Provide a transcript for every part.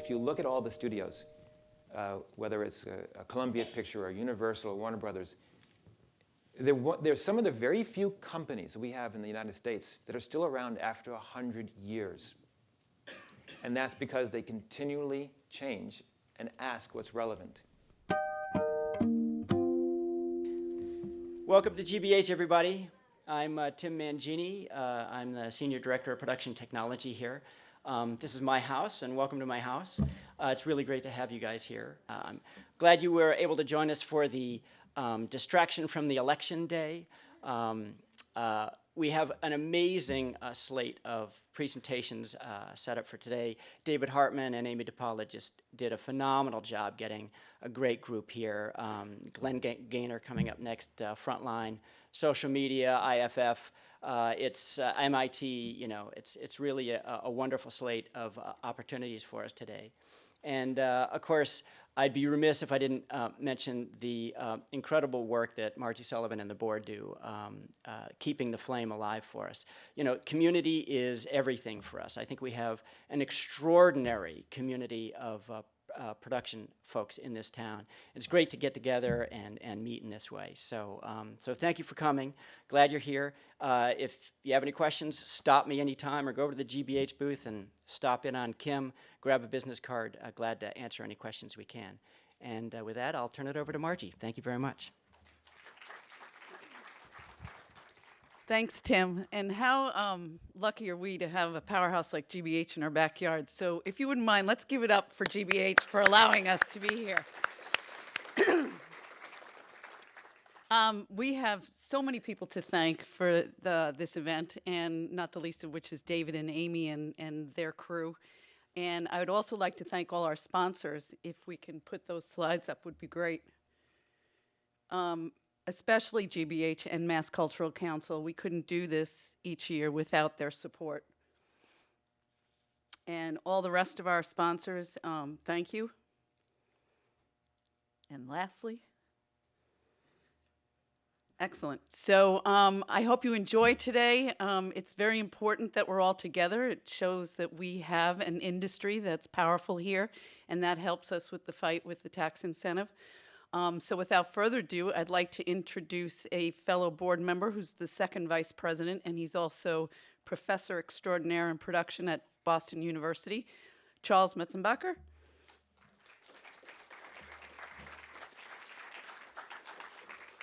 if you look at all the studios, whether it's a Columbia Picture or Universal or Warner Brothers, there's some of the very few companies that we have in the United States that are still around after 100 years. And that's because they continually change and ask what's relevant. Welcome to GBH, everybody. I'm Tim Mangini. I'm the Senior Director of Production Technology here. This is my house, and welcome to my house. It's really great to have you guys here. I'm glad you were able to join us for the distraction from the election day. We have an amazing slate of presentations set up for today. David Hartman and Amy DePaula just did a phenomenal job getting a great group here. Glenn Gainor coming up next, Frontline, social media, IFF. It's MIT, you know, it's really a wonderful slate of opportunities for us today. And of course, I'd be remiss if I didn't mention the incredible work that Margie Sullivan and the board do, keeping the flame alive for us. You know, community is everything for us. I think we have an extraordinary community of production folks in this town. It's great to get together and meet in this way. So, so thank you for coming. Glad you're here. If you have any questions, stop me anytime or go over to the GBH booth and stop in on Kim, grab a business card. Glad to answer any questions we can. And with that, I'll turn it over to Margie. Thank you very much. Thanks, Tim. And how lucky are we to have a powerhouse like GBH in our backyard. So if you wouldn't mind, let's give it up for GBH for allowing us to be here. We have so many people to thank for this event, and not the least of which is David and Amy and their crew. And I would also like to thank all our sponsors. If we can put those slides up, would be great. Especially GBH and Mass Cultural Council. We couldn't do this each year without their support. And all the rest of our sponsors, thank you. And lastly, excellent. So I hope you enjoy today. It's very important that we're all together. It shows that we have an industry that's powerful here, and that helps us with the fight with the tax incentive. So without further ado, I'd like to introduce a fellow board member who's the second vice president, and he's also professor extraordinaire in production at Boston University, Charles Metzenbacher.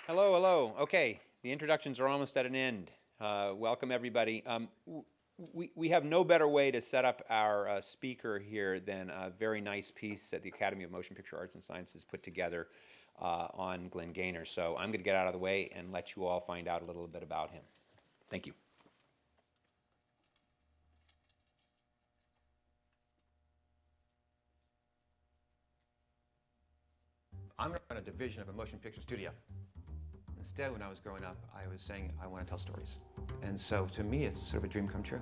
Hello, hello. Okay, the introductions are almost at an end. Welcome, everybody. We have no better way to set up our speaker here than a very nice piece that the Academy of Motion Picture Arts and Sciences put together on Glenn Gainor. So I'm going to get out of the way and let you all find out a little bit about him. Thank you. I'm going to run a division of a motion picture studio. Instead, when I was growing up, I was saying, I want to tell stories. And so, to me, it's sort of a dream come true.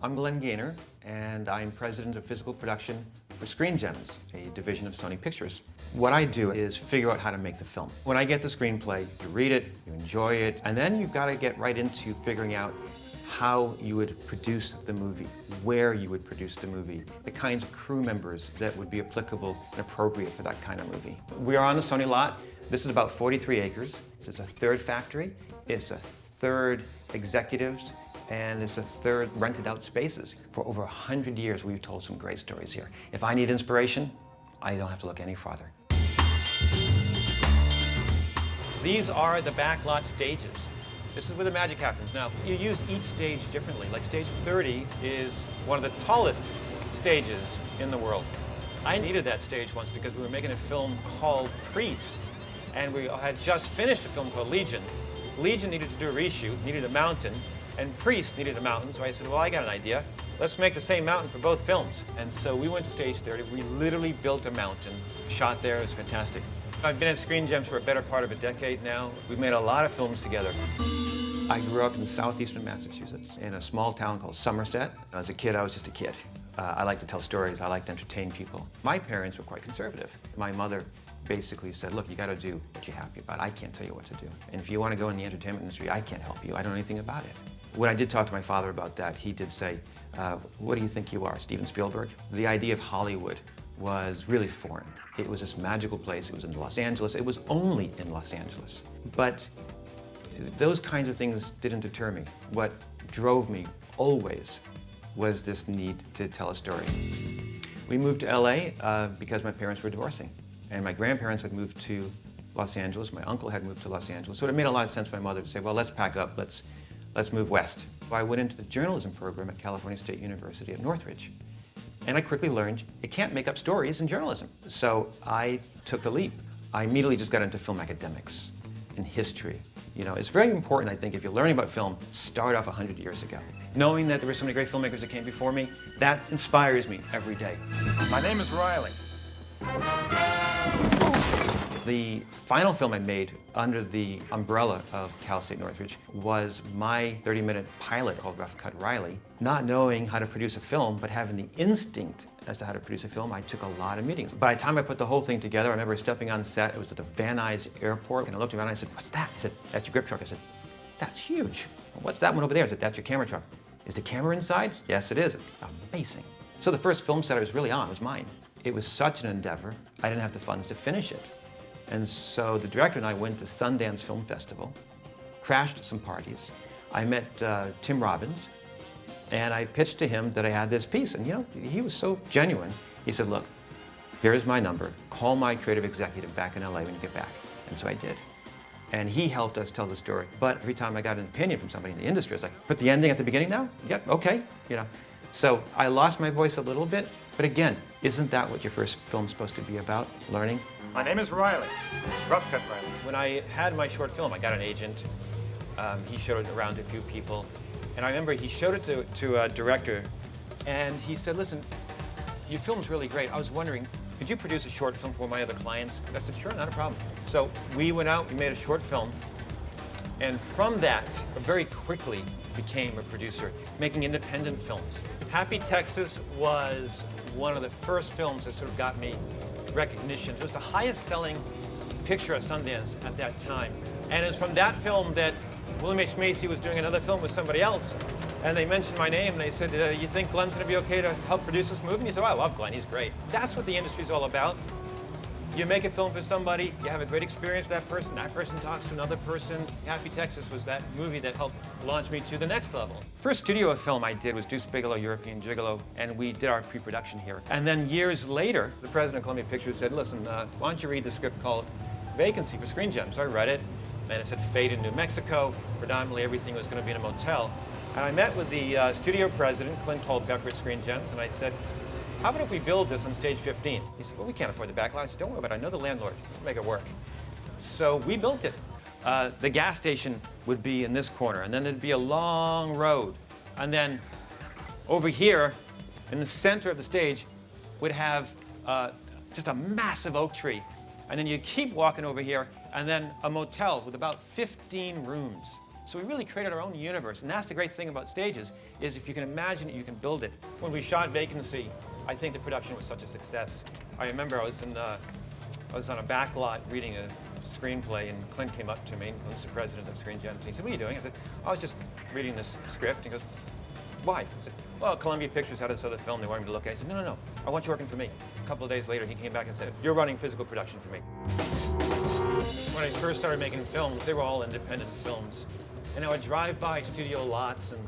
I'm Glenn Gainor, and I'm president of physical production for Screen Gems, a division of Sony Pictures. What I do is figure out how to make the film. When I get the screenplay, you read it, you enjoy it, and then you've got to get right into figuring out how you would produce the movie, where you would produce the movie, the kinds of crew members that would be applicable and appropriate for that kind of movie. We are on the Sony lot. This is about 43 acres. It's a third factory. It's a third executives, and it's a third rented out spaces. For over 100 years, we've told some great stories here. If I need inspiration, I don't have to look any farther. These are the backlot stages. This is where the magic happens. Now, you use each stage differently. Like stage 30 is one of the tallest stages in the world. I needed that stage once because we were making a film called Priest, and we had just finished a film called Legion. Legion needed to do a reshoot, needed a mountain, and Priest needed a mountain, so I said, well, I got an idea. Let's make the same mountain for both films. And so we went to stage 30. We literally built a mountain, shot there. It was fantastic. I've been at Screen Gems for a better part of a decade now. We've made a lot of films together. I grew up in southeastern Massachusetts in a small town called Somerset. As a kid, I was just a kid. I like to tell stories. I like to entertain people. My parents were quite conservative. My mother basically said, look, you got to do what you're happy about. I can't tell you what to do. And if you want to go in the entertainment industry, I can't help you. I don't know anything about it. When I did talk to my father about that, he did say, what do you think you are, Steven Spielberg? The idea of Hollywood was really foreign. It was this magical place. It was in Los Angeles. It was only in Los Angeles. But those kinds of things didn't deter me. What drove me always was this need to tell a story. We moved to LA because my parents were divorcing. And my grandparents had moved to Los Angeles. My uncle had moved to Los Angeles. So it made a lot of sense for my mother to say, well, let's pack up. Let's move west. So I went into the journalism program at California State University at Northridge. And I quickly learned you can't make up stories in journalism. So I took the leap. I immediately just got into film academics and history. You know, it's very important, I think, if you're learning about film, start off 100 years ago. Knowing that there were so many great filmmakers that came before me, that inspires me every day. My name is Riley. The final film I made under the umbrella of Cal State Northridge was my 30-minute pilot called Rough Cut Riley. Not knowing how to produce a film, but having the instinct as to how to produce a film, I took a lot of meetings. By the time I put the whole thing together, I remember stepping on set. It was at the Van Nuys Airport, and I looked around and I said, what's that? I said, that's your grip truck. I said, that's huge. What's that one over there? I said, that's your camera truck. Is the camera inside? Yes, it is. Amazing. So the first film set I was really on was mine. It was such an endeavor, I didn't have the funds to finish it. And so the director and I went to Sundance Film Festival, crashed at some parties. I met Tim Robbins, and I pitched to him that I had this piece. And you know, he was so genuine. He said, look, here's my number. Call my creative executive back in LA when you get back. And so I did. And he helped us tell the story. But every time I got an opinion from somebody in the industry, I was like, put the ending at the beginning now? Yep, okay. You know. So I lost my voice a little bit. But again, isn't that what your first film's supposed to be about? Learning? My name is Riley. Rough Cut Riley. When I had my short film, I got an agent. He showed it around to a few people. And I remember he showed it to a director, and he said, listen, your film's really great. I was wondering, could you produce a short film for my other clients? I said, sure, not a problem. So we went out, we made a short film, and from that, very quickly became a producer, making independent films. Happy Texas was one of the first films that sort of got me recognition. It was the highest selling picture at Sundance at that time. And it's from that film that William H. Macy was doing another film with somebody else. And they mentioned my name, and they said, you think Glenn's going to be okay to help produce this movie? And he said, oh, I love Glenn, he's great. That's what the industry's all about. You make a film for somebody, you have a great experience with that person talks to another person. Happy Texas was that movie that helped launch me to the next level. First studio film I did was Deuce Bigelow, European Gigolo, and we did our pre-production here. And then years later, the president of Columbia Pictures said, listen, why don't you read the script called Vacancy for Screen Gems? So I read it, and it said fade in New Mexico. Predominantly everything was going to be in a motel. And I met with the studio president, Clint Holdbecker at Screen Gems, and I said, how about if we build this on stage 15? He said, well, we can't afford the backlot. I said, don't worry about it. I know the landlord. We'll make it work. So we built it. The gas station would be in this corner, and then there'd be a long road. And then over here, in the center of the stage, would have just a massive oak tree. And then you keep walking over here, and then a motel with about 15 rooms. So we really created our own universe. And that's the great thing about stages, is if you can imagine it, you can build it. When we shot Vacancy, I think the production was such a success. I remember I was on a backlot reading a screenplay, and Clint came up to me, and Clint's the president of Screen Gems, and he said, what are you doing? I said, I was just reading this script. He goes, why? I said, well, Columbia Pictures had this other film they wanted me to look at. I said, no, I want you working for me. A couple of days later, he came back and said, you're running physical production for me. When I first started making films, they were all independent films. And I would drive by studio lots, and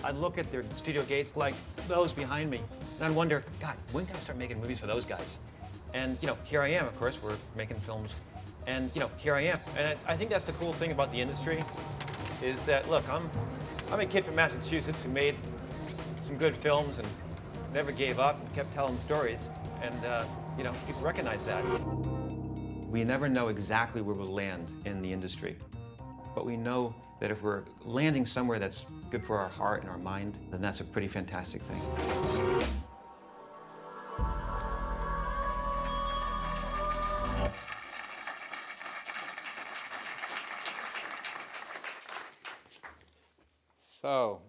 I'd look at their studio gates like those behind me, and I'd wonder, God, when can I start making movies for those guys? And, you know, here I am, of course, we're making films, and, you know, here I am. And I think that's the cool thing about the industry, is that, look, I'm a kid from Massachusetts who made some good films and never gave up and kept telling stories, and, you know, people recognize that. We never know exactly where we'll land in the industry, but we know that if we're landing somewhere that's good for our heart and our mind, then that's a pretty fantastic thing. So,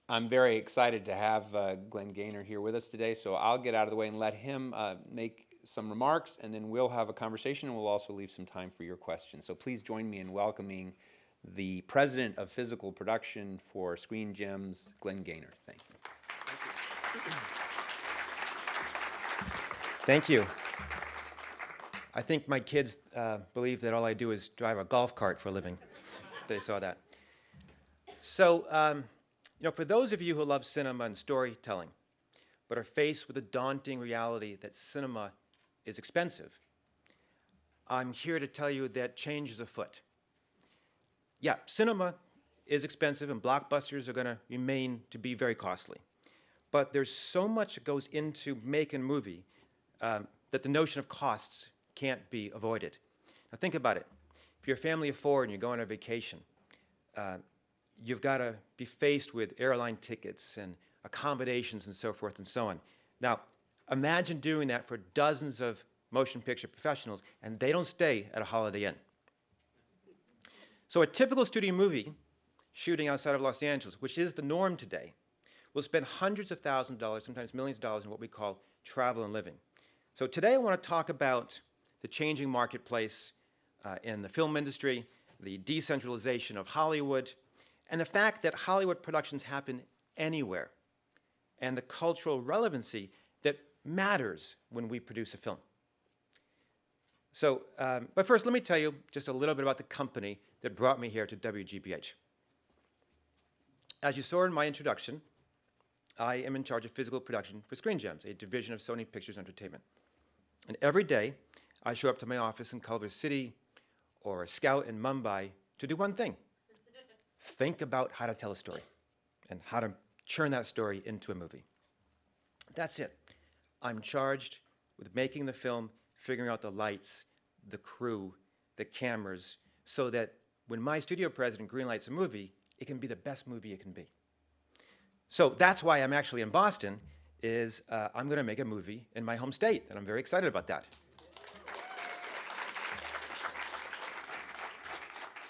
I'm very excited to have Glenn Gainor here with us today, so I'll get out of the way and let him make some remarks, and then we'll have a conversation, and we'll also leave some time for your questions. So please join me in welcoming the president of physical production for Screen Gems, Glenn Gainor. Thank you. Thank you. I think my kids believe that all I do is drive a golf cart for a living. They saw that. So, for those of you who love cinema and storytelling, but are faced with the daunting reality that cinema is expensive, I'm here to tell you that change is afoot. Yeah, cinema is expensive and blockbusters are going to remain to be very costly. But there's so much that goes into making a movie that the notion of costs can't be avoided. Now think about it. If you're a family of four and you're going on vacation, you've got to be faced with airline tickets and accommodations and so forth and so on. Now, imagine doing that for dozens of motion picture professionals, and they don't stay at a Holiday Inn. So a typical studio movie shooting outside of Los Angeles, which is the norm today, will spend hundreds of thousands of dollars, sometimes millions of dollars in what we call travel and living. So today I want to talk about the changing marketplace in the film industry, the decentralization of Hollywood, and the fact that Hollywood productions happen anywhere, and the cultural relevancy that matters when we produce a film. So, but first, let me tell you just a little bit about the company that brought me here to WGBH. As you saw in my introduction, I am in charge of physical production for Screen Gems, a division of Sony Pictures Entertainment. And every day, I show up to my office in Culver City or a Scout in Mumbai to do one thing: think about how to tell a story and how to churn that story into a movie. That's it. I'm charged with making the film, figuring out the lights, the crew, the cameras, so that when my studio president greenlights a movie, it can be the best movie it can be. So that's why I'm actually in Boston, is I'm going to make a movie in my home state, and I'm very excited about that.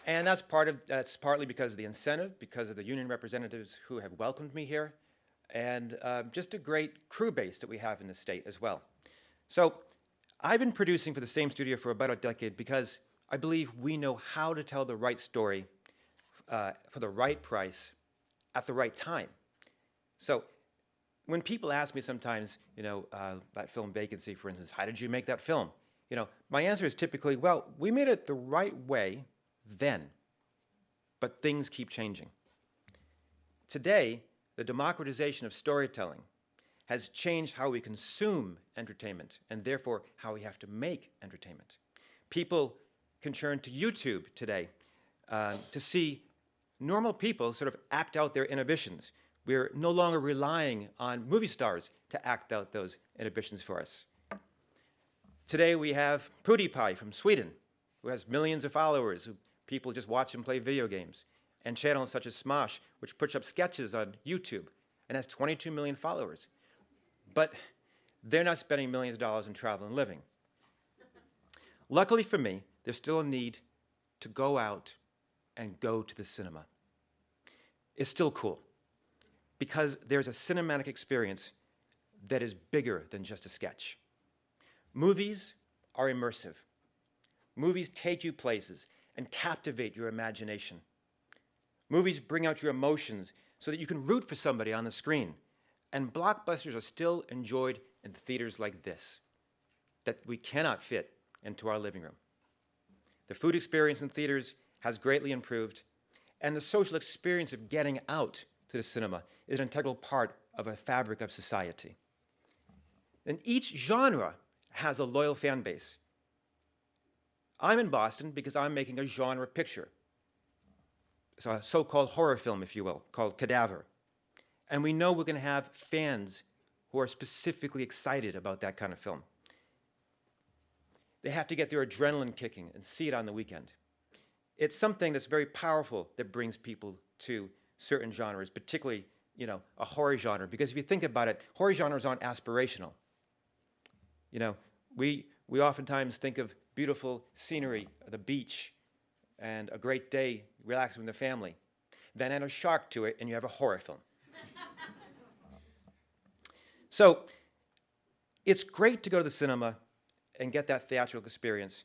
And that's partly because of the incentive, because of the union representatives who have welcomed me here, and just a great crew base that we have in the state as well. So I've been producing for the same studio for about a decade because I believe we know how to tell the right story for the right price at the right time. So when people ask me sometimes, that film Vacancy, for instance, how did you make that film? My answer is typically, well, we made it the right way then, but things keep changing. Today, the democratization of storytelling has changed how we consume entertainment and therefore how we have to make entertainment. People can turn to YouTube today to see normal people sort of act out their inhibitions. We're no longer relying on movie stars to act out those inhibitions for us. Today we have PewDiePie from Sweden, who has millions of followers, who people just watch him play video games, and channels such as Smosh, which puts up sketches on YouTube and has 22 million followers. But they're not spending millions of dollars in travel and living. Luckily for me, there's still a need to go out and go to the cinema. It's still cool, because there's a cinematic experience that is bigger than just a sketch. Movies are immersive. Movies take you places and captivate your imagination. Movies bring out your emotions so that you can root for somebody on the screen. And blockbusters are still enjoyed in theaters like this, that we cannot fit into our living room. The food experience in theaters has greatly improved, and the social experience of getting out to the cinema is an integral part of a fabric of society. And each genre has a loyal fan base. I'm in Boston because I'm making a genre picture. It's a so-called horror film, if you will, called Cadaver. And we know we're going to have fans who are specifically excited about that kind of film. They have to get their adrenaline kicking and see it on the weekend. It's something that's very powerful that brings people to certain genres, particularly, a horror genre. Because if you think about it, horror genres aren't aspirational. We oftentimes think of beautiful scenery, the beach, and a great day relaxing with the family. Then add a shark to it, and you have a horror film. So it's great to go to the cinema and get that theatrical experience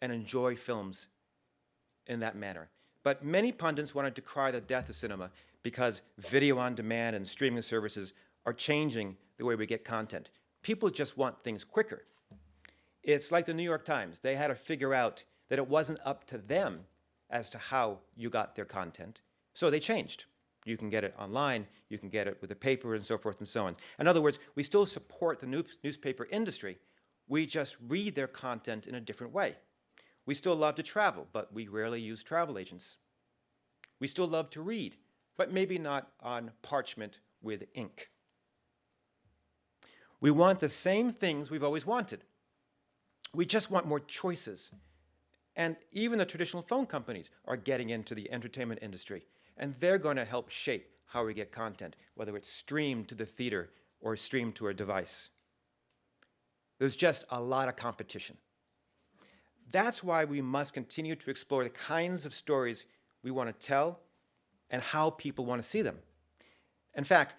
and enjoy films in that manner. But many pundits wanted to cry the death of cinema because video on demand and streaming services are changing the way we get content. People just want things quicker. It's like the New York Times. They had to figure out that it wasn't up to them as to how you got their content, so they changed. You can get it online, you can get it with a paper, and so forth and so on. In other words, we still support the newspaper industry. We just read their content in a different way. We still love to travel, but we rarely use travel agents. We still love to read, but maybe not on parchment with ink. We want the same things we've always wanted. We just want more choices. And even the traditional phone companies are getting into the entertainment industry, and they're going to help shape how we get content, whether it's streamed to the theater or streamed to a device. There's just a lot of competition. That's why we must continue to explore the kinds of stories we want to tell and how people want to see them. In fact,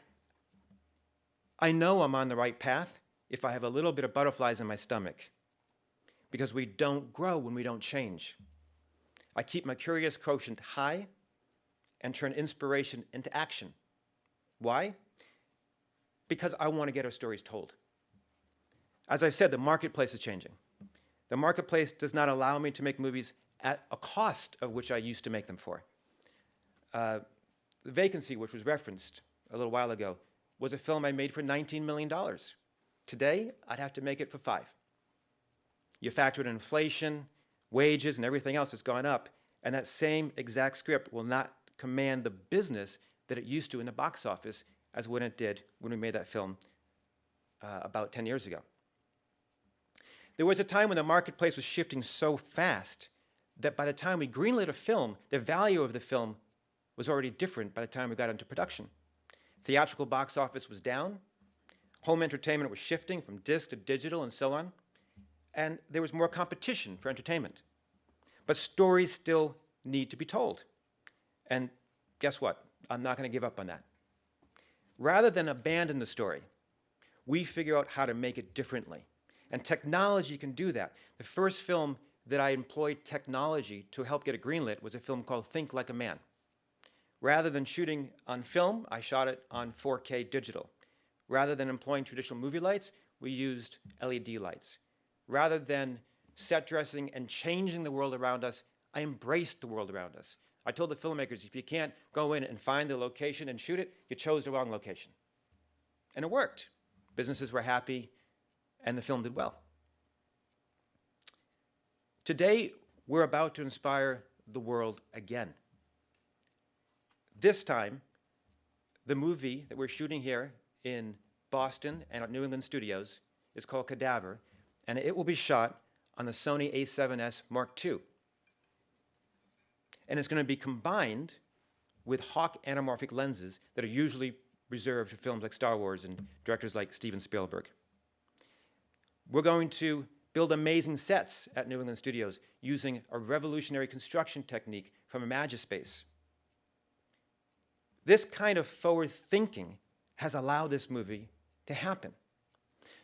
I know I'm on the right path if I have a little bit of butterflies in my stomach, because we don't grow when we don't change. I keep my curious quotient high and turn inspiration into action. Why? Because I want to get our stories told. As I've said, the marketplace is changing. The marketplace does not allow me to make movies at a cost of which I used to make them for. The Vacancy, which was referenced a little while ago, was a film I made for $19 million. Today, I'd have to make it for $5 million. You factor in inflation, wages, and everything else that's gone up, and that same exact script will not command the business that it used to in the box office as when it did when we made that film about 10 years ago. There was a time when the marketplace was shifting so fast that by the time we greenlit a film, the value of the film was already different by the time we got into production. Theatrical box office was down, home entertainment was shifting from disc to digital and so on, and there was more competition for entertainment. But stories still need to be told. And guess what? I'm not going to give up on that. Rather than abandon the story, we figure out how to make it differently. And technology can do that. The first film that I employed technology to help get it greenlit was a film called Think Like a Man. Rather than shooting on film, I shot it on 4K digital. Rather than employing traditional movie lights, we used LED lights. Rather than set dressing and changing the world around us, I embraced the world around us. I told the filmmakers, if you can't go in and find the location and shoot it, you chose the wrong location. And it worked. Businesses were happy, and the film did well. Today, we're about to inspire the world again. This time, the movie that we're shooting here in Boston and at New England studios is called Cadaver, and it will be shot on the Sony a7S Mark II. And it's going to be combined with Hawk anamorphic lenses that are usually reserved for films like Star Wars and directors like Steven Spielberg. We're going to build amazing sets at New England studios using a revolutionary construction technique from Imagispace. This kind of forward thinking has allowed this movie to happen.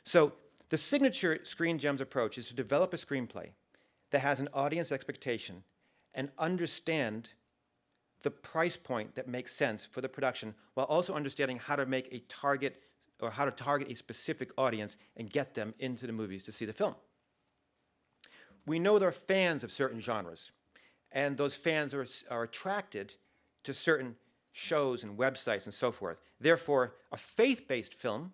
So the signature Screen Gems approach is to develop a screenplay that has an audience expectation and understand the price point that makes sense for the production, while also understanding how to make a target or how to target a specific audience and get them into the movies to see the film. We know there are fans of certain genres, and those fans are attracted to certain shows and websites and so forth. Therefore, a faith-based film,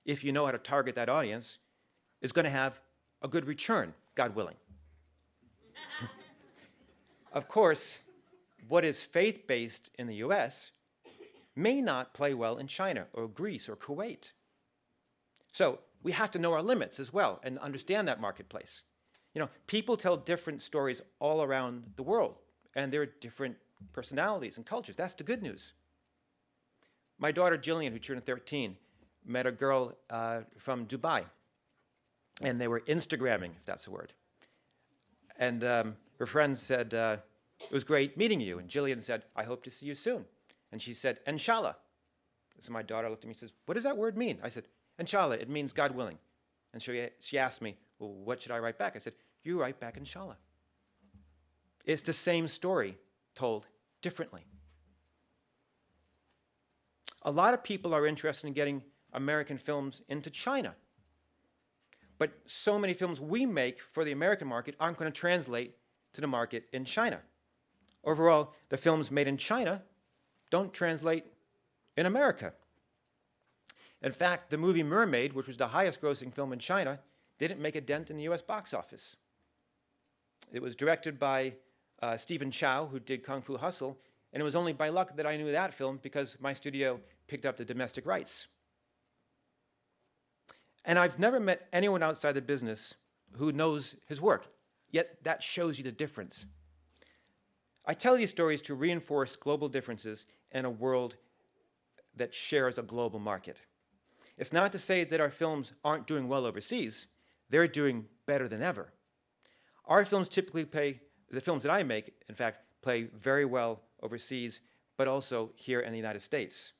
if you know how to target that audience, is going to have a good return, God willing. Of course, what is faith-based in the US may not play well in China or Greece or Kuwait. So we have to know our limits as well and understand that marketplace. You know, people tell different stories all around the world, and there are different personalities and cultures. That's the good news. My daughter Jillian, who turned 13, met a girl from Dubai, and they were Instagramming, if that's a word. And her friend said, it was great meeting you. And Jillian said, I hope to see you soon. And she said, Inshallah. So my daughter looked at me and says, what does that word mean? I said, Inshallah, it means God willing. And she asked me, well, what should I write back? I said, you write back Inshallah. It's the same story told differently. A lot of people are interested in getting American films into China. But so many films we make for the American market aren't going to translate to the market in China. Overall, the films made in China don't translate in America. In fact, the movie Mermaid, which was the highest grossing film in China, didn't make a dent in the US box office. It was directed by Stephen Chow, who did Kung Fu Hustle, and it was only by luck that I knew that film because my studio picked up the domestic rights. And I've never met anyone outside the business who knows his work, yet that shows you the difference. I tell these stories to reinforce global differences in a world that shares a global market. It's not to say that our films aren't doing well overseas. They're doing better than ever. Our films typically the films that I make, in fact, play very well overseas, but also here in the United States.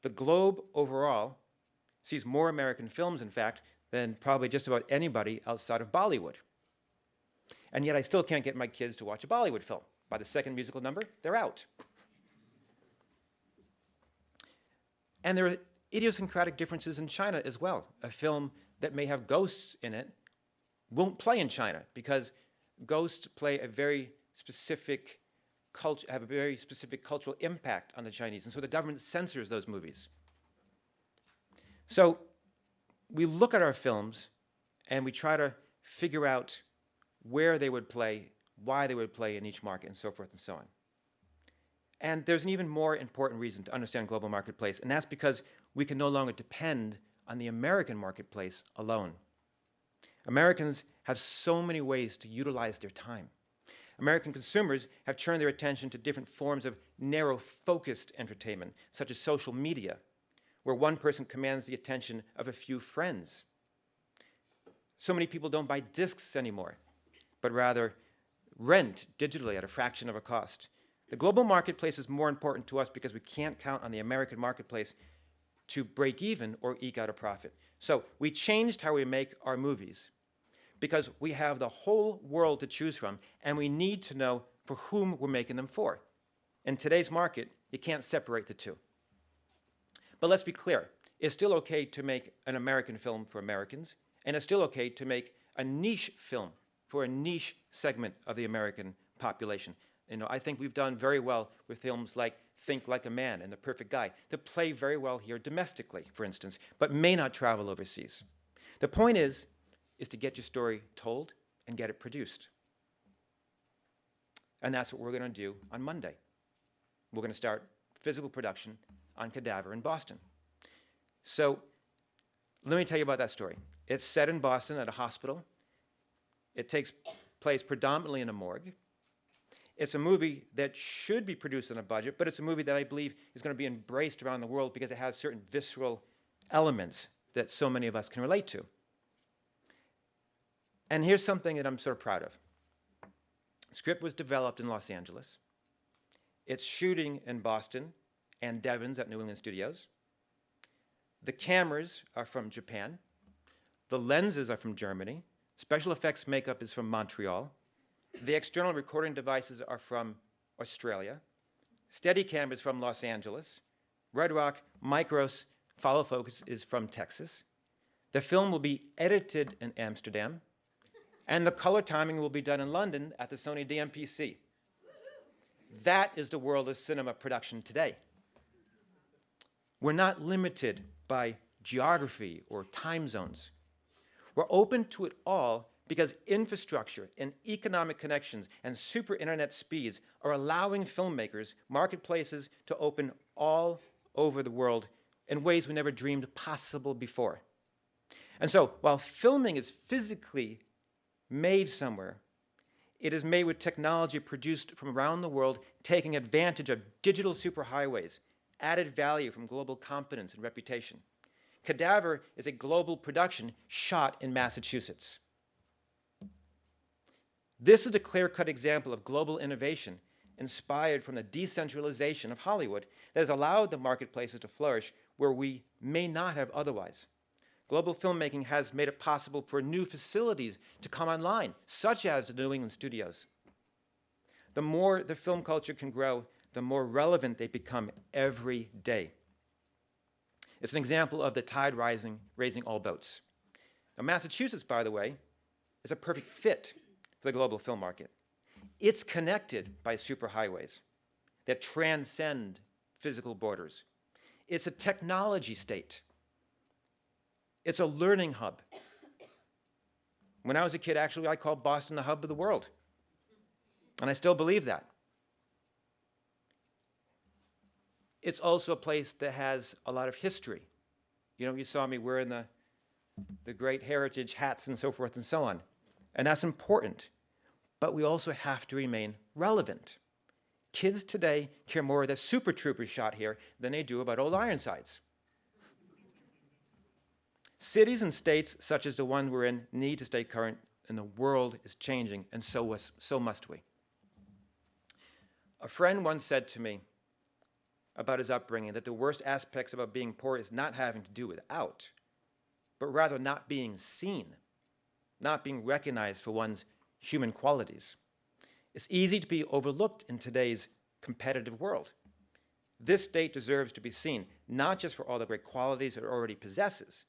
The globe overall sees more American films, in fact, than probably just about anybody outside of Bollywood. And yet I still can't get my kids to watch a Bollywood film. By the second musical number, they're out. And there are idiosyncratic differences in China as well. A film that may have ghosts in it won't play in China because ghosts play a very specific have a very specific cultural impact on the Chinese, and so the government censors those movies. So we look at our films and we try to figure out where they would play, why they would play in each market, and so forth and so on. And there's an even more important reason to understand global marketplace, and that's because we can no longer depend on the American marketplace alone. Americans have so many ways to utilize their time. American consumers have turned their attention to different forms of narrow-focused entertainment, such as social media, where one person commands the attention of a few friends. So many people don't buy discs anymore, but rather rent digitally at a fraction of a cost. The global marketplace is more important to us because we can't count on the American marketplace to break even or eke out a profit. So we changed how we make our movies because we have the whole world to choose from, and we need to know for whom we're making them for. In today's market, you can't separate the two. But let's be clear, it's still okay to make an American film for Americans, and it's still okay to make a niche film for a niche segment of the American population. I think we've done very well with films like Think Like a Man and The Perfect Guy that play very well here domestically, for instance, but may not travel overseas. The point is to get your story told and get it produced. And that's what we're going to do on Monday. We're going to start physical production on Cadaver in Boston. So let me tell you about that story. It's set in Boston at a hospital. It takes place predominantly in a morgue. It's a movie that should be produced on a budget, but it's a movie that I believe is going to be embraced around the world because it has certain visceral elements that so many of us can relate to. And here's something that I'm sort of proud of. The script was developed in Los Angeles. It's shooting in Boston and Devon's at New England Studios. The cameras are from Japan. The lenses are from Germany. Special effects makeup is from Montreal. The external recording devices are from Australia. Steadicam is from Los Angeles. Red Rock Micros follow focus is from Texas. The film will be edited in Amsterdam, and the color timing will be done in London at the Sony DMPC. That is the world of cinema production today. We're not limited by geography or time zones. We're open to it all because infrastructure and economic connections and super internet speeds are allowing filmmakers, marketplaces to open all over the world in ways we never dreamed possible before. And so while filming is physically made somewhere, it is made with technology produced from around the world, taking advantage of digital superhighways, added value from global competence and reputation. Cadaver is a global production shot in Massachusetts. This is a clear-cut example of global innovation inspired from the decentralization of Hollywood that has allowed the marketplaces to flourish where we may not have otherwise. Global filmmaking has made it possible for new facilities to come online, such as the New England Studios. the more the film culture can grow, the more relevant they become every day. It's an example of the tide raising all boats. Now, Massachusetts, by the way, is a perfect fit for the global film market. It's connected by superhighways that transcend physical borders. It's a technology state. It's a learning hub. When I was a kid, actually, I called Boston the hub of the world. And I still believe that. It's also a place that has a lot of history. You know, you saw me wearing the great heritage hats and so forth and so on. And that's important. But we also have to remain relevant. Kids today care more that Super Troopers shot here than they do about old Ironsides. Cities and states such as the one we're in need to stay current, and the world is changing, and so must we. A friend once said to me about his upbringing that the worst aspects about being poor is not having to do without, but rather not being seen, not being recognized for one's human qualities. It's easy to be overlooked in today's competitive world. This state deserves to be seen, not just for all the great qualities it already possesses,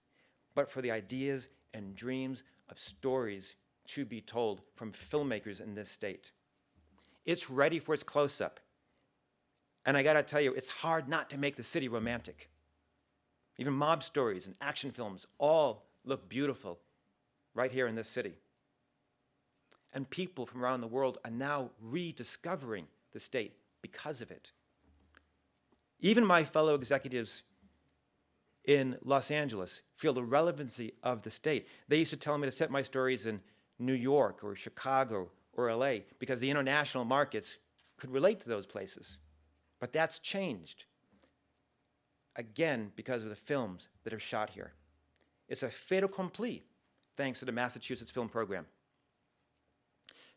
but for the ideas and dreams of stories to be told from filmmakers in this state. It's ready for its close-up. And I gotta tell you, it's hard not to make the city romantic. Even mob stories and action films all look beautiful right here in this city. And people from around the world are now rediscovering the state because of it. Even my fellow executives in Los Angeles feel the relevancy of the state. They used to tell me to set my stories in New York or Chicago or LA because the international markets could relate to those places. But that's changed, again, because of the films that are shot here. It's a fait accompli, thanks to the Massachusetts Film Program.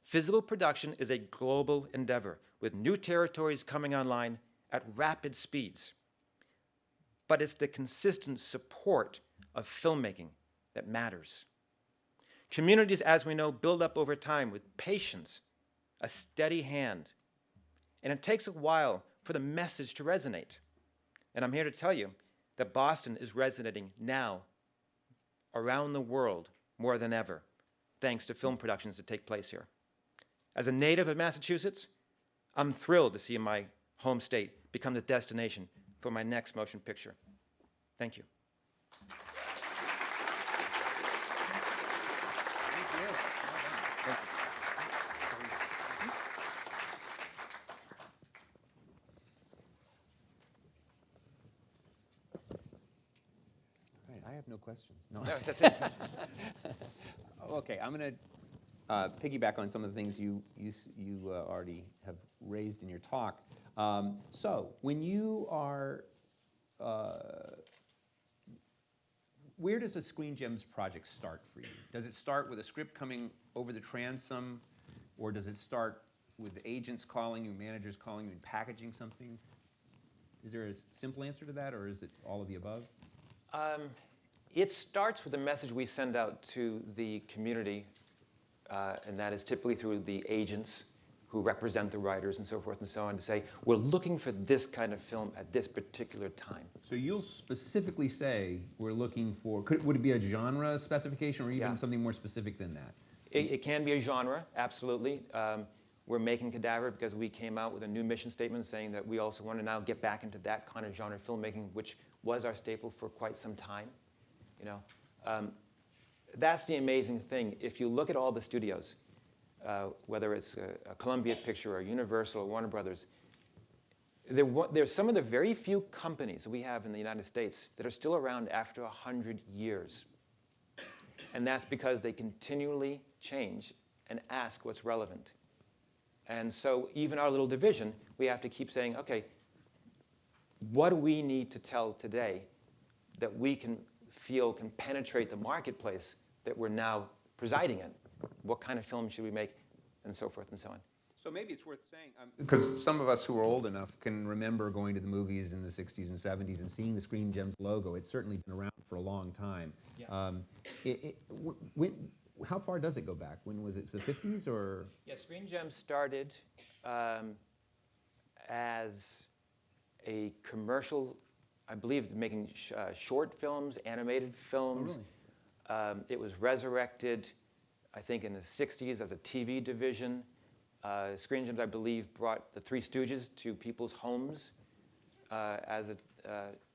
Physical production is a global endeavor, with new territories coming online at rapid speeds. But it's the consistent support of filmmaking that matters. Communities, as we know, build up over time with patience, a steady hand. And it takes a while for the message to resonate. And I'm here to tell you that Boston is resonating now around the world more than ever, thanks to film productions that take place here. As a native of Massachusetts, I'm thrilled to see my home state become the destination for my next motion picture. Thank you. I have no questions. No. No, that's it. Okay, I'm going to piggyback on some of the things you already have raised in your talk. So, when you are, where does a Screen Gems project start for you? Does it start with a script coming over the transom, or does it start with agents calling you, managers calling you, and packaging something? Is there a simple answer to that, or is it all of the above? It starts with a message we send out to the community, and that is typically through the agents who represent the writers and so forth and so on, to say, we're looking for this kind of film at this particular time. So you'll specifically say, we're looking for, would it be a genre specification, or even something more specific than that? It can be a genre, absolutely. We're making Cadaver because we came out with a new mission statement saying that we also want to now get back into that kind of genre filmmaking, which was our staple for quite some time. You know, that's the amazing thing. If you look at all the studios, whether it's a Columbia Picture or Universal or Warner Brothers, there's some of the very few companies that we have in the United States that are still around after 100 years. And that's because they continually change and ask what's relevant. And so even our little division, we have to keep saying, okay, what do we need to tell today that we can feel can penetrate the marketplace that we're now presiding in? What kind of film should we make, and so forth and so on. So maybe it's worth saying, because some of us who are old enough can remember going to the movies in the 60s and 70s and seeing the Screen Gems logo. It's certainly been around for a long time. Yeah. how far does it go back? When was it, the 50s or? Yeah, Screen Gems started as a commercial, I believe, making short films, animated films. Oh, really? It was resurrected, I think, in the 60s as a TV division. Screen Gems, I believe, brought the Three Stooges to people's homes as a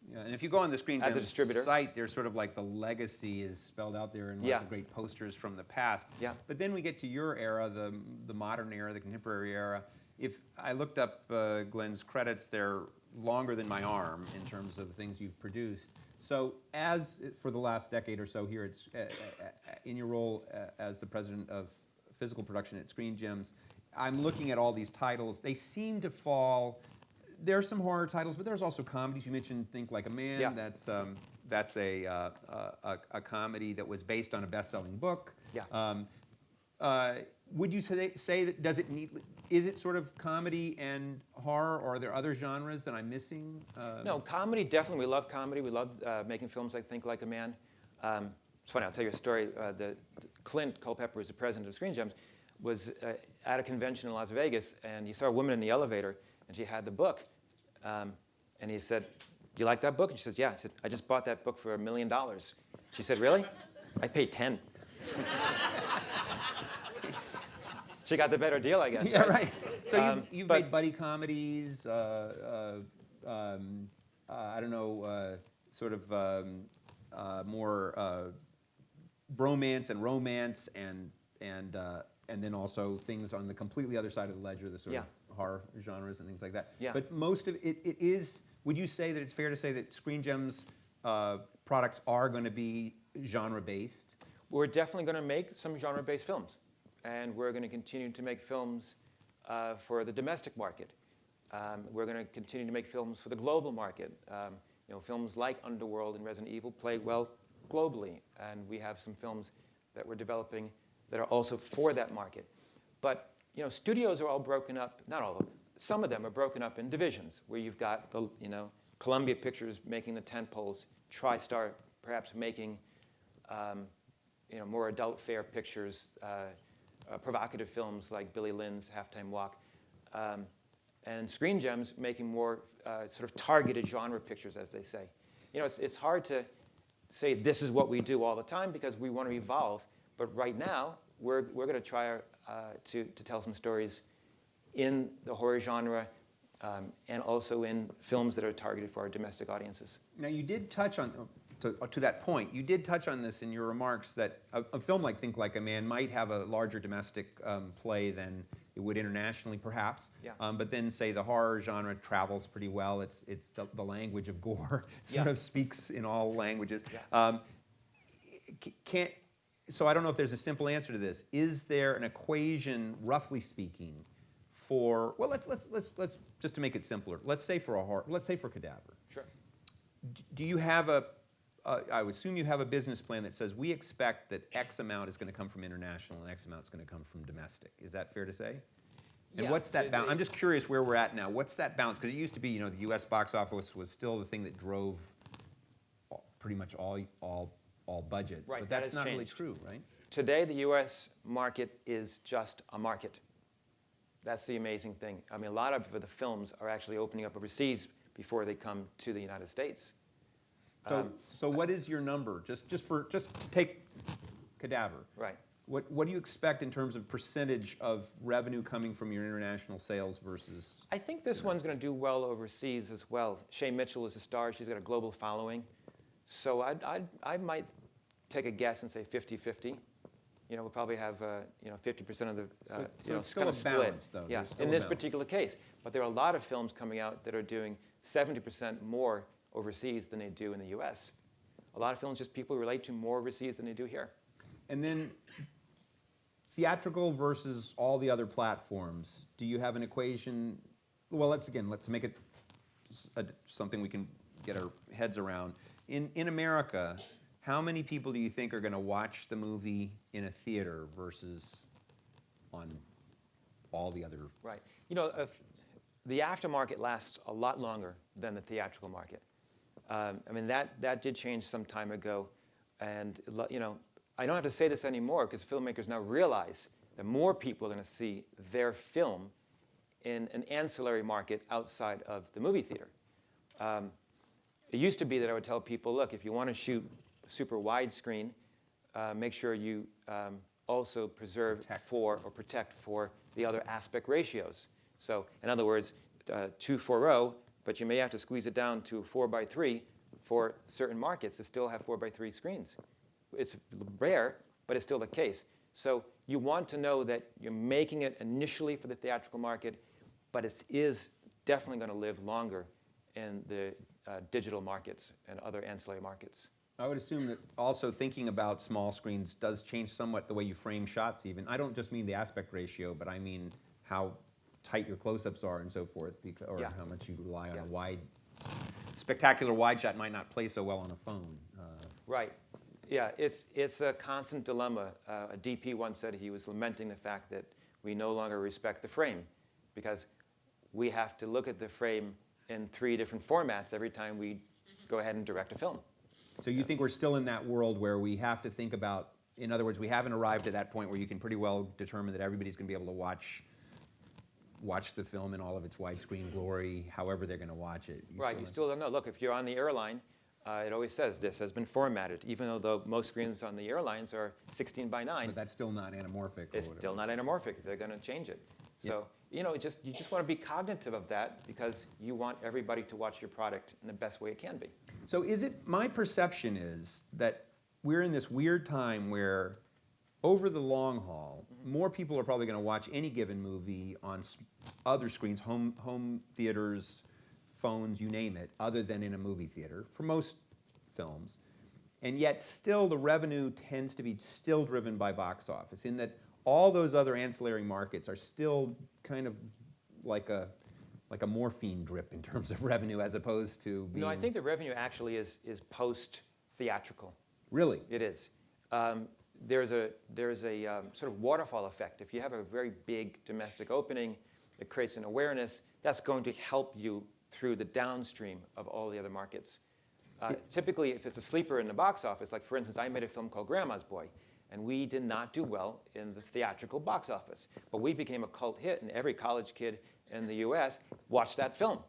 Yeah, and if you go on the Screen as a Gems distributor. site, there's sort of like the legacy is spelled out there in lots of great posters from the past. Yeah. But then we get to your era, the modern era, the contemporary era. If I looked up Glenn's credits, they're longer than my arm in terms of things you've produced. So as for the last decade or so here, it's in your role as the president of physical production at Screen Gems, I'm looking at all these titles. They seem to fall. There are some horror titles, but there's also comedies. You mentioned Think Like a Man. Yeah. That's a comedy that was based on a best-selling book. Yeah. Would you say that is it sort of comedy and horror, or are there other genres that I'm missing? No, comedy, definitely. We love comedy. We love making films like Think Like a Man. It's funny, I'll tell you a story. Clint Culpepper, who's the president of Screen Gems, was at a convention in Las Vegas, and he saw a woman in the elevator, and she had the book. And he said, "Do you like that book?" And she said, "Yeah." He said, "I just bought that book for $1 million." She said, "Really?" "I paid 10." She got the better deal, I guess. Yeah, right. So you've but- made buddy comedies, I don't know, sort of more bromance and romance, and then also things on the completely other side of the ledger, the sort of horror genres and things like that. Yeah. But most of it is, would you say that it's fair to say that Screen Gems products are going to be genre-based? We're definitely going to make some genre-based films. And we're going to continue to make films for the domestic market. We're going to continue to make films for the global market. Films like Underworld and Resident Evil play well globally. And we have some films that we're developing that are also for that market. But studios are all broken up, not all of them. Some of them are broken up in divisions, where you've got the Columbia Pictures making the tentpoles, TriStar perhaps making more adult fare pictures, provocative films like Billy Lynn's Halftime Walk, and Screen Gems making more sort of targeted genre pictures, as they say. It's hard to say this is what we do all the time because we want to evolve. But right now, we're going to try to tell some stories in the horror genre and also in films that are targeted for our domestic audiences. Now, you did touch on, to that point, you did touch on this in your remarks that a film like Think Like a Man might have a larger domestic play than it would internationally, perhaps. Yeah. But then, say, the horror genre travels pretty well. It's the language of gore sort of speaks in all languages. Yeah. So I don't know if there's a simple answer to this. Is there an equation, roughly speaking, for, well, let's just to make it simpler. Let's say for a horror, let's say for Cadaver. Sure. Do you have I would assume you have a business plan that says we expect that X amount is going to come from international and X amount is going to come from domestic. Is that fair to say? And Yeah, what's that balance? I'm just curious where we're at now. What's that balance? Because it used to be, the U.S. box office was still the thing that drove pretty much all budgets. Right, But that that's has not really changed. true, right? Today, the U.S. market is just a market. That's the amazing thing. I mean, a lot of the films are actually opening up overseas before they come to the United States. So what is your number? Just to take Cadaver. Right. What do you expect in terms of percentage of revenue coming from your international sales versus? I think this one's going to do well overseas as well. Shay Mitchell is a star. She's got a global following. So I might take a guess and say 50-50. We'll probably have 50% of the so it's still kind a of split. balance, though. Yeah, There's still in a this balance. particular case. But there are a lot of films coming out that are doing 70% more overseas than they do in the U.S. A lot of films just people relate to more overseas than they do here. And then theatrical versus all the other platforms. Do you have an equation? Well, let's make it something we can get our heads around. In America, how many people do you think are going to watch the movie in a theater versus on all the other? Right. The aftermarket lasts a lot longer than the theatrical market. I mean, that did change some time ago. And, I don't have to say this anymore because filmmakers now realize that more people are going to see their film in an ancillary market outside of the movie theater. It used to be that I would tell people, look, if you want to shoot super widescreen, make sure you also protect for the other aspect ratios. So in other words, 2:4:0, but you may have to squeeze it down to 4:3 for certain markets that still have 4:3 screens. It's rare, but it's still the case. So you want to know that you're making it initially for the theatrical market, but it is definitely going to live longer in the digital markets and other ancillary markets. I would assume that also thinking about small screens does change somewhat the way you frame shots even. I don't just mean the aspect ratio, but I mean how tight your close-ups are and so forth, or how much you rely on a wide, spectacular wide shot might not play so well on a phone. Right. Yeah, it's a constant dilemma. A DP once said he was lamenting the fact that we no longer respect the frame because we have to look at the frame in 3 different formats every time we go ahead and direct a film. So you think we're still in that world where we have to think about, in other words, we haven't arrived at that point where you can pretty well determine that everybody's going to be able to watch the film in all of its widescreen glory, however they're going to watch it. You still don't know. Look, if you're on the airline, it always says this has been formatted, even though most screens on the airlines are 16:9. But that's still not anamorphic. It's still not anamorphic. They're going to change it. So you just want to be cognitive of that because you want everybody to watch your product in the best way it can be. So my perception is that we're in this weird time where over the long haul, more people are probably going to watch any given movie on other screens, home theaters, phones, you name it, other than in a movie theater for most films. And yet still the revenue tends to be still driven by box office in that all those other ancillary markets are still kind of like a morphine drip in terms of revenue as opposed to being... No, I think the revenue actually is post-theatrical. Really? It is. There's a sort of waterfall effect. If you have a very big domestic opening, it creates an awareness. That's going to help you through the downstream of all the other markets. Typically, if it's a sleeper in the box office, like for instance, I made a film called Grandma's Boy, and we did not do well in the theatrical box office. But we became a cult hit, and every college kid in the US watched that film.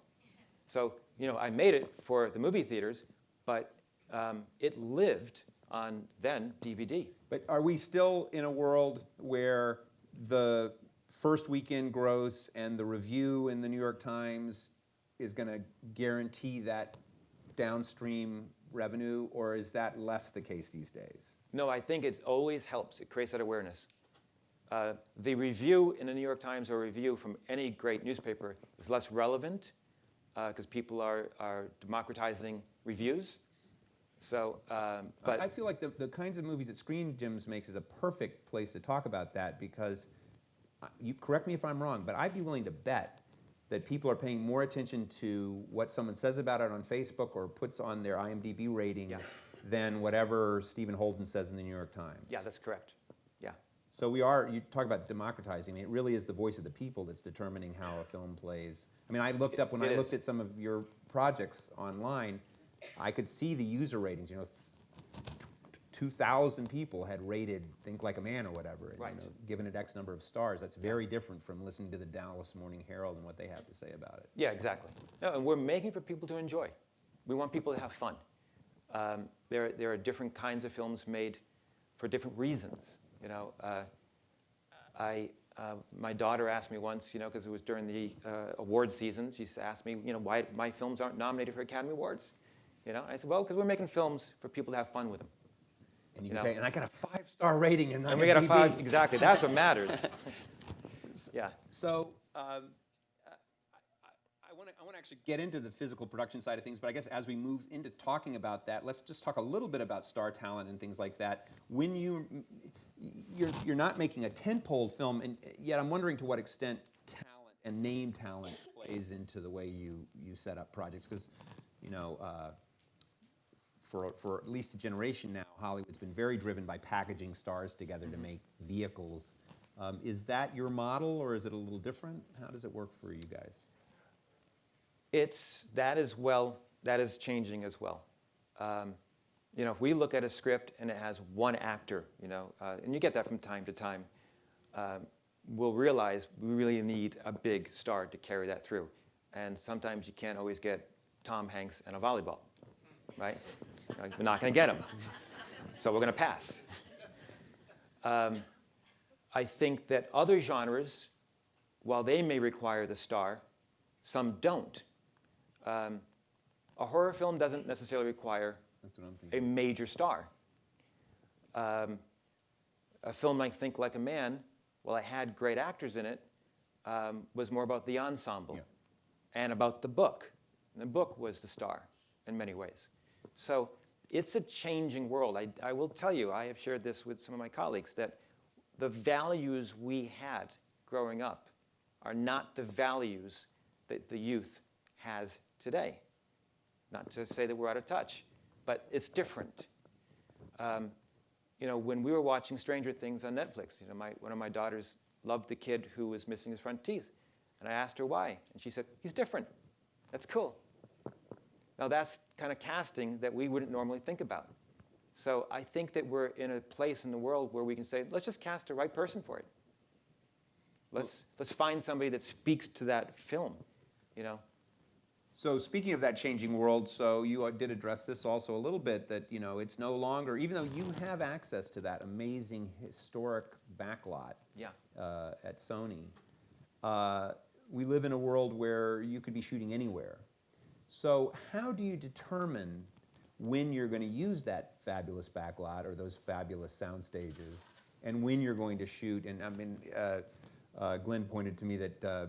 So, I made it for the movie theaters, but it lived on then DVD. But are we still in a world where the first weekend gross and the review in the New York Times is going to guarantee that downstream revenue, or is that less the case these days? No, I think it always helps. It creates that awareness. The review in the New York Times or review from any great newspaper is less relevant because people are democratizing reviews. So, but I feel like the kinds of movies that Screen Gems makes is a perfect place to talk about that because, you correct me if I'm wrong, but I'd be willing to bet that people are paying more attention to what someone says about it on Facebook or puts on their IMDb rating than whatever Stephen Holden says in the New York Times. Yeah, that's correct. Yeah. So you talk about democratizing. I mean, it really is the voice of the people that's determining how a film plays. I mean, I looked up, when I looked at some of your projects online, I could see the user ratings. 2,000 people had rated Think Like a Man or whatever, and, given it X number of stars. That's very different from listening to the Dallas Morning Herald and what they have to say about it. Yeah, exactly. No, and we're making for people to enjoy. We want people to have fun. There are different kinds of films made for different reasons. My daughter asked me once, because it was during the award season, she asked me, why my films aren't nominated for Academy Awards. I said, well, because we're making films for people to have fun with them. And you can say, and I got a 5-star rating in IMDb. And we got a 5, exactly. That's what matters. Yeah. So I want to actually get into the physical production side of things, but I guess as we move into talking about that, let's just talk a little bit about star talent and things like that. When you're not making a tentpole film, and yet I'm wondering to what extent talent and name talent plays into the way you set up projects, because for at least a generation now, Hollywood's been very driven by packaging stars together to make vehicles. Is that your model, or is it a little different? How does it work for you guys? That is changing as well. You know, if we look at a script and it has one actor, you know, and you get that from time to time, we'll realize we really need a big star to carry that through. And sometimes you can't always get Tom Hanks and a volleyball, right? We're not going to get him. So we're going to pass. I think that other genres, while they may require the star, some don't. A horror film doesn't necessarily require a major star. A film like Think Like a Man, while it had great actors in it, was more about the ensemble and about the book. And the book was the star in many ways. So it's a changing world. I will tell you, I have shared this with some of my colleagues, that the values we had growing up are not the values that the youth has today. Not to say that we're out of touch, but it's different. You know, when we were watching Stranger Things on Netflix, you know, one of my daughters loved the kid who was missing his front teeth. And I asked her why. And she said, he's different. That's cool. Now that's kind of casting that we wouldn't normally think about. So I think that we're in a place in the world where we can say, let's just cast the right person for it. Let's find somebody that speaks to that film, you know. So speaking of that changing world, so you did address this also a little bit, that, you know, it's no longer, even though you have access to that amazing historic backlot at Sony, we live in a world where you could be shooting anywhere. So how do you determine when you're going to use that fabulous backlot or those fabulous sound stages, and when you're going to shoot? And I mean, Glenn pointed to me that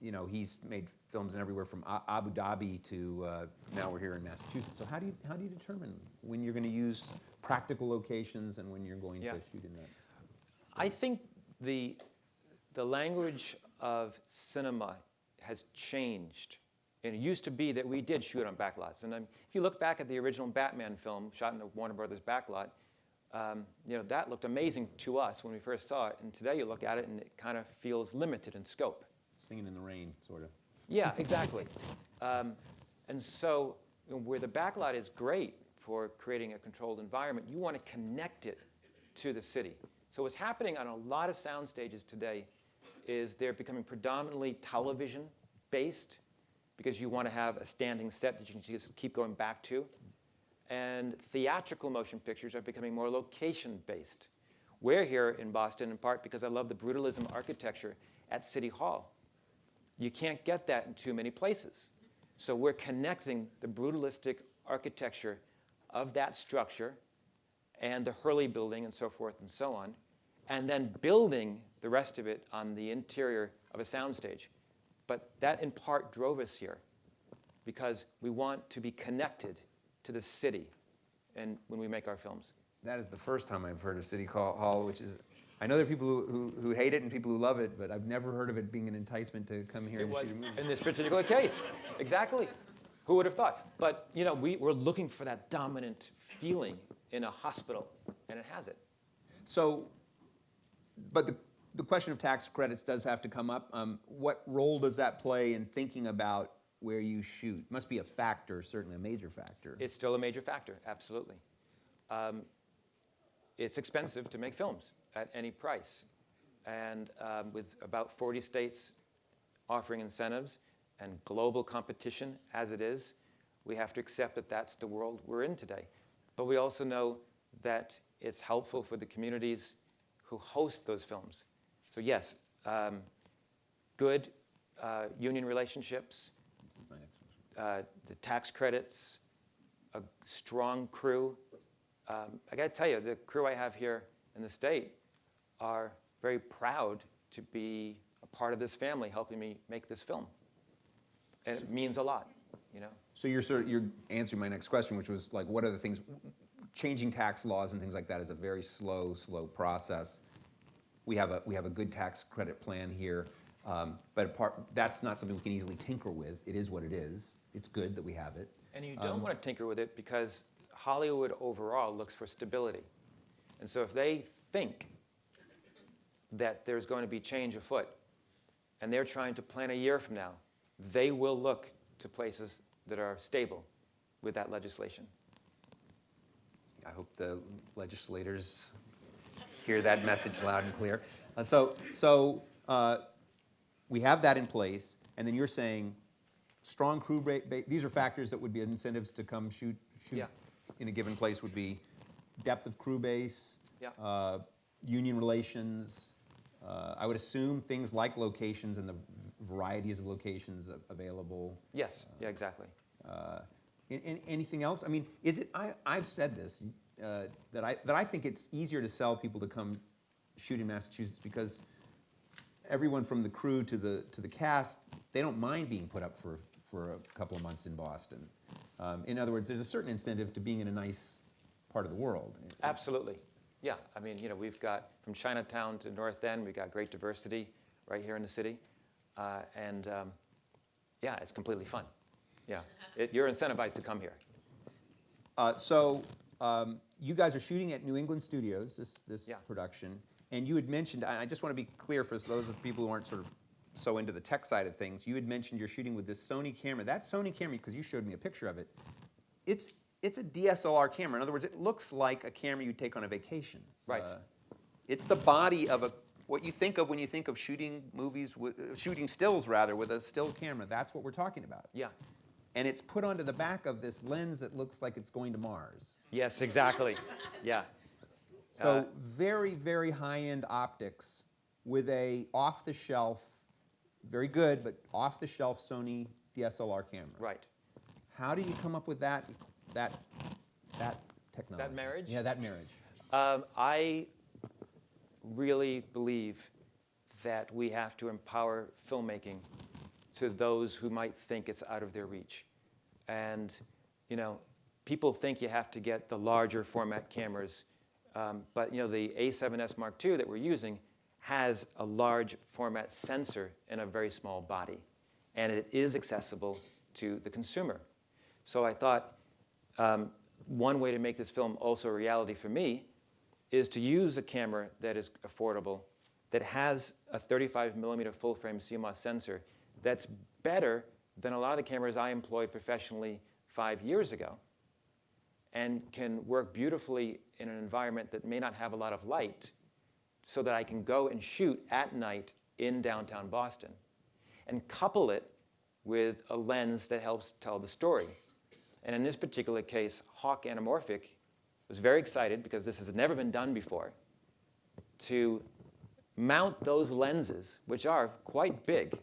you know, he's made films in everywhere from Abu Dhabi to now we're here in Massachusetts. So how do you determine when you're going to use practical locations and when you're going to shoot in that? I think the language of cinema has changed. And it used to be that we did shoot on backlots. And if you look back at the original Batman film shot in the Warner Brothers backlot, you know, that looked amazing to us when we first saw it. And today you look at it and it kind of feels limited in scope. Singing in the rain, sort of. Yeah, exactly. And so, you know, where the backlot is great for creating a controlled environment, you want to connect it to the city. So what's happening on a lot of sound stages today is they're becoming predominantly television-based, because you want to have a standing set that you can just keep going back to. And theatrical motion pictures are becoming more location-based. We're here in Boston in part because I love the brutalism architecture at City Hall. You can't get that in too many places. So we're connecting the brutalistic architecture of that structure and the Hurley building and so forth and so on, and then building the rest of it on the interior of a soundstage. But that in part drove us here, because we want to be connected to the city and when we make our films. That is the first time I've heard of City Hall, which is, I know there are people who hate it and people who love it, but I've never heard of it being an enticement to come here and shoot a movie. In this particular case, exactly. Who would have thought? But you know, we're looking for that dominant feeling in a hospital, and it has it. So, but the question of tax credits does have to come up. What role does that play in thinking about where you shoot? Must be a factor, certainly a major factor. It's still a major factor, absolutely. It's expensive to make films at any price. And with about 40 states offering incentives and global competition as it is, we have to accept that that's the world we're in today. But we also know that it's helpful for the communities who host those films. So yes, good union relationships, the tax credits, a strong crew. I got to tell you, the crew I have here in the state are very proud to be a part of this family, helping me make this film. And it means a lot, you know. So you're answering my next question, which was like, what are the things? Changing tax laws and things like that is a very slow process. We have a good tax credit plan here, but that's not something we can easily tinker with. It is what it is. It's good that we have it. And you don't want to tinker with it because Hollywood overall looks for stability. And so if they think that there's going to be change afoot, and they're trying to plan a year from now, they will look to places that are stable with that legislation. I hope the legislators hear that message loud and clear. We have that in place, and then you're saying strong crew these are factors that would be incentives to come shoot Yeah. in a given place would be depth of crew base, Yeah. union relations. I would assume things like locations and the varieties of locations available. Yes. Yeah, exactly. Anything else? I mean, is it? I've said this that I think it's easier to sell people to come shoot in Massachusetts because everyone from the crew to the cast, they don't mind being put up for a couple of months in Boston. In other words, there's a certain incentive to being in a nice part of the world. Absolutely. Yeah. I mean, you know, we've got from Chinatown to North End, we've got great diversity right here in the city, and yeah, it's completely fun. Yeah, you're incentivized to come here. You guys are shooting at New England Studios, this Yeah. production, and you had mentioned, I just want to be clear for those of people who aren't sort of so into the tech side of things, you had mentioned you're shooting with this Sony camera. That Sony camera, because you showed me a picture of it, it's a DSLR camera. In other words, it looks like a camera you take on a vacation. Right. It's the body of what you think of when you think of shooting movies, shooting stills rather, with a still camera. That's what we're talking about. Yeah. And it's put onto the back of this lens that looks like it's going to Mars. Yes, exactly. Yeah. So very, very high-end optics with a off-the-shelf, very good, but off-the-shelf Sony DSLR camera. Right. How do you come up with that technology? That marriage? Yeah, that marriage. I really believe that we have to empower filmmaking to those who might think it's out of their reach. And, you know, people think you have to get the larger format cameras, but, you know, the A7S Mark II that we're using has a large format sensor in a very small body, and it is accessible to the consumer. So I thought one way to make this film also a reality for me is to use a camera that is affordable, that has a 35mm full-frame CMOS sensor that's better than a lot of the cameras I employed professionally 5 years ago, and can work beautifully in an environment that may not have a lot of light, so that I can go and shoot at night in downtown Boston, and couple it with a lens that helps tell the story. And in this particular case, Hawk Anamorphic was very excited, because this has never been done before, to mount those lenses, which are quite big.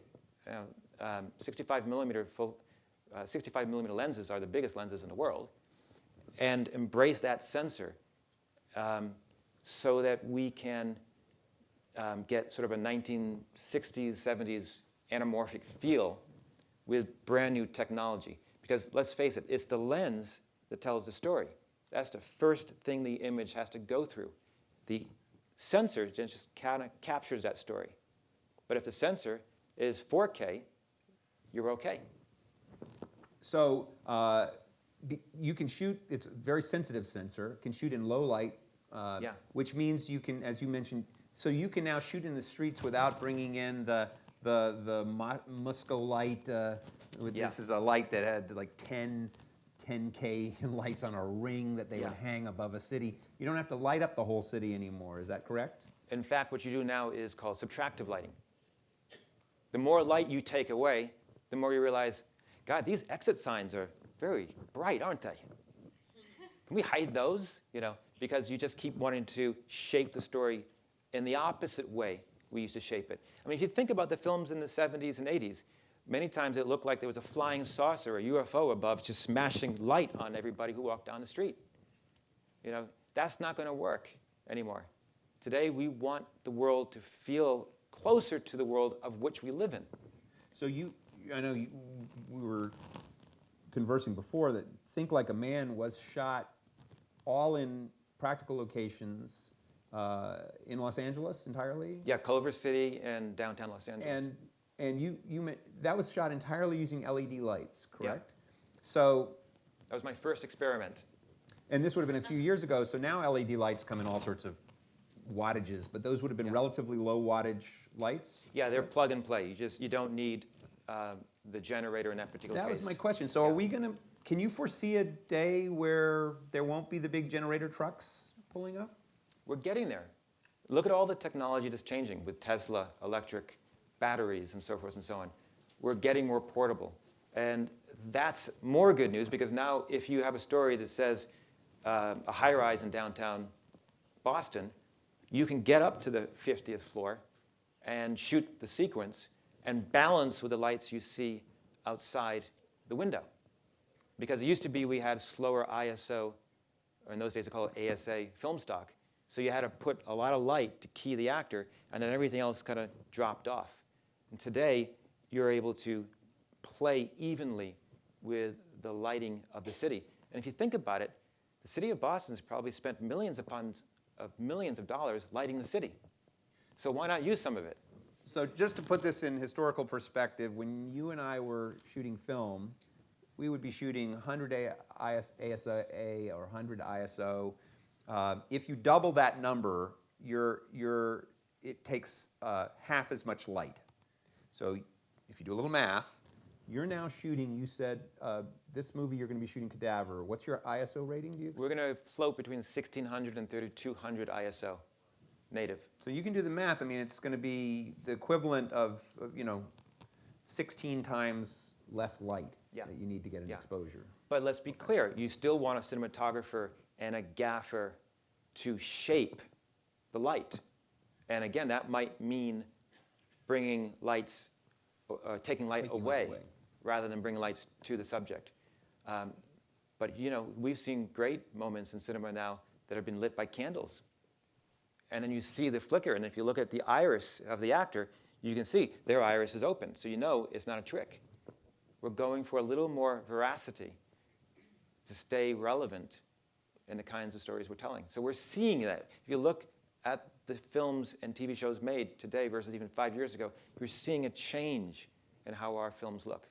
65mm lenses are the biggest lenses in the world, and embrace that sensor so that we can get sort of a 1960s, 70s anamorphic feel with brand new technology. Because let's face it, it's the lens that tells the story. That's the first thing the image has to go through. The sensor just kind of captures that story. But if the sensor is 4K, you're okay. So you can shoot, it's a very sensitive sensor, can shoot in low light, Yeah. which means you can, as you mentioned, so you can now shoot in the streets without bringing in the Musco light. Yeah. This is a light that had like 10K lights on a ring that they Yeah. would hang above a city. You don't have to light up the whole city anymore, is that correct? In fact, what you do now is called subtractive lighting. The more light you take away, the more you realize, God, these exit signs are very bright, aren't they? Can we hide those? You know, because you just keep wanting to shape the story in the opposite way we used to shape it. I mean, if you think about the films in the 70s and 80s, many times it looked like there was a flying saucer, a UFO above, just smashing light on everybody who walked down the street. You know, that's not going to work anymore. Today, we want the world to feel closer to the world of which we live in. So I know we were conversing before that Think Like a Man was shot all in practical locations in Los Angeles entirely? Yeah, Culver City and downtown Los Angeles. And that was shot entirely using LED lights, correct? Yeah. So, That was my first experiment. and this would have been a few years ago, so now LED lights come in all sorts of wattages, but those would have been Yeah. relatively low wattage lights? Yeah, they're plug and play. You don't need the generator in that particular case. That was my question. So are we going to, Can you foresee a day where there won't be the big generator trucks pulling up? We're getting there. Look at all the technology that's changing with Tesla, electric, batteries, and so forth and so on. We're getting more portable. And that's more good news because now if you have a story that says a high-rise in downtown Boston, you can get up to the 50th floor and shoot the sequence and balance with the lights you see outside the window. Because it used to be we had slower ISO, or in those days they call it ASA, film stock. So you had to put a lot of light to key the actor, and then everything else kind of dropped off. And today, you're able to play evenly with the lighting of the city. And if you think about it, the city of Boston's probably spent millions of dollars lighting the city. So why not use some of it? So just to put this in historical perspective, when you and I were shooting film, we would be shooting 100 ASA or 100 ISO. If you double that number, it takes half as much light. So if you do a little math, you're now shooting, you said, this movie you're going to be shooting Cadaver. What's your ISO rating, do you expect? We're going to float between 1600 and 3200 ISO, native. So you can do the math. I mean, it's going to be the equivalent of 16 times less light that you need to get an exposure. But let's be clear, you still want a cinematographer and a gaffer to shape the light. And again, that might mean bringing lights, taking light away rather than bringing lights to the subject. But we've seen great moments in cinema now that have been lit by candles. And then you see the flicker, and if you look at the iris of the actor, you can see their iris is open, so you know it's not a trick. We're going for a little more veracity to stay relevant in the kinds of stories we're telling. So we're seeing that. If you look at the films and TV shows made today versus even 5 years ago, you're seeing a change in how our films look.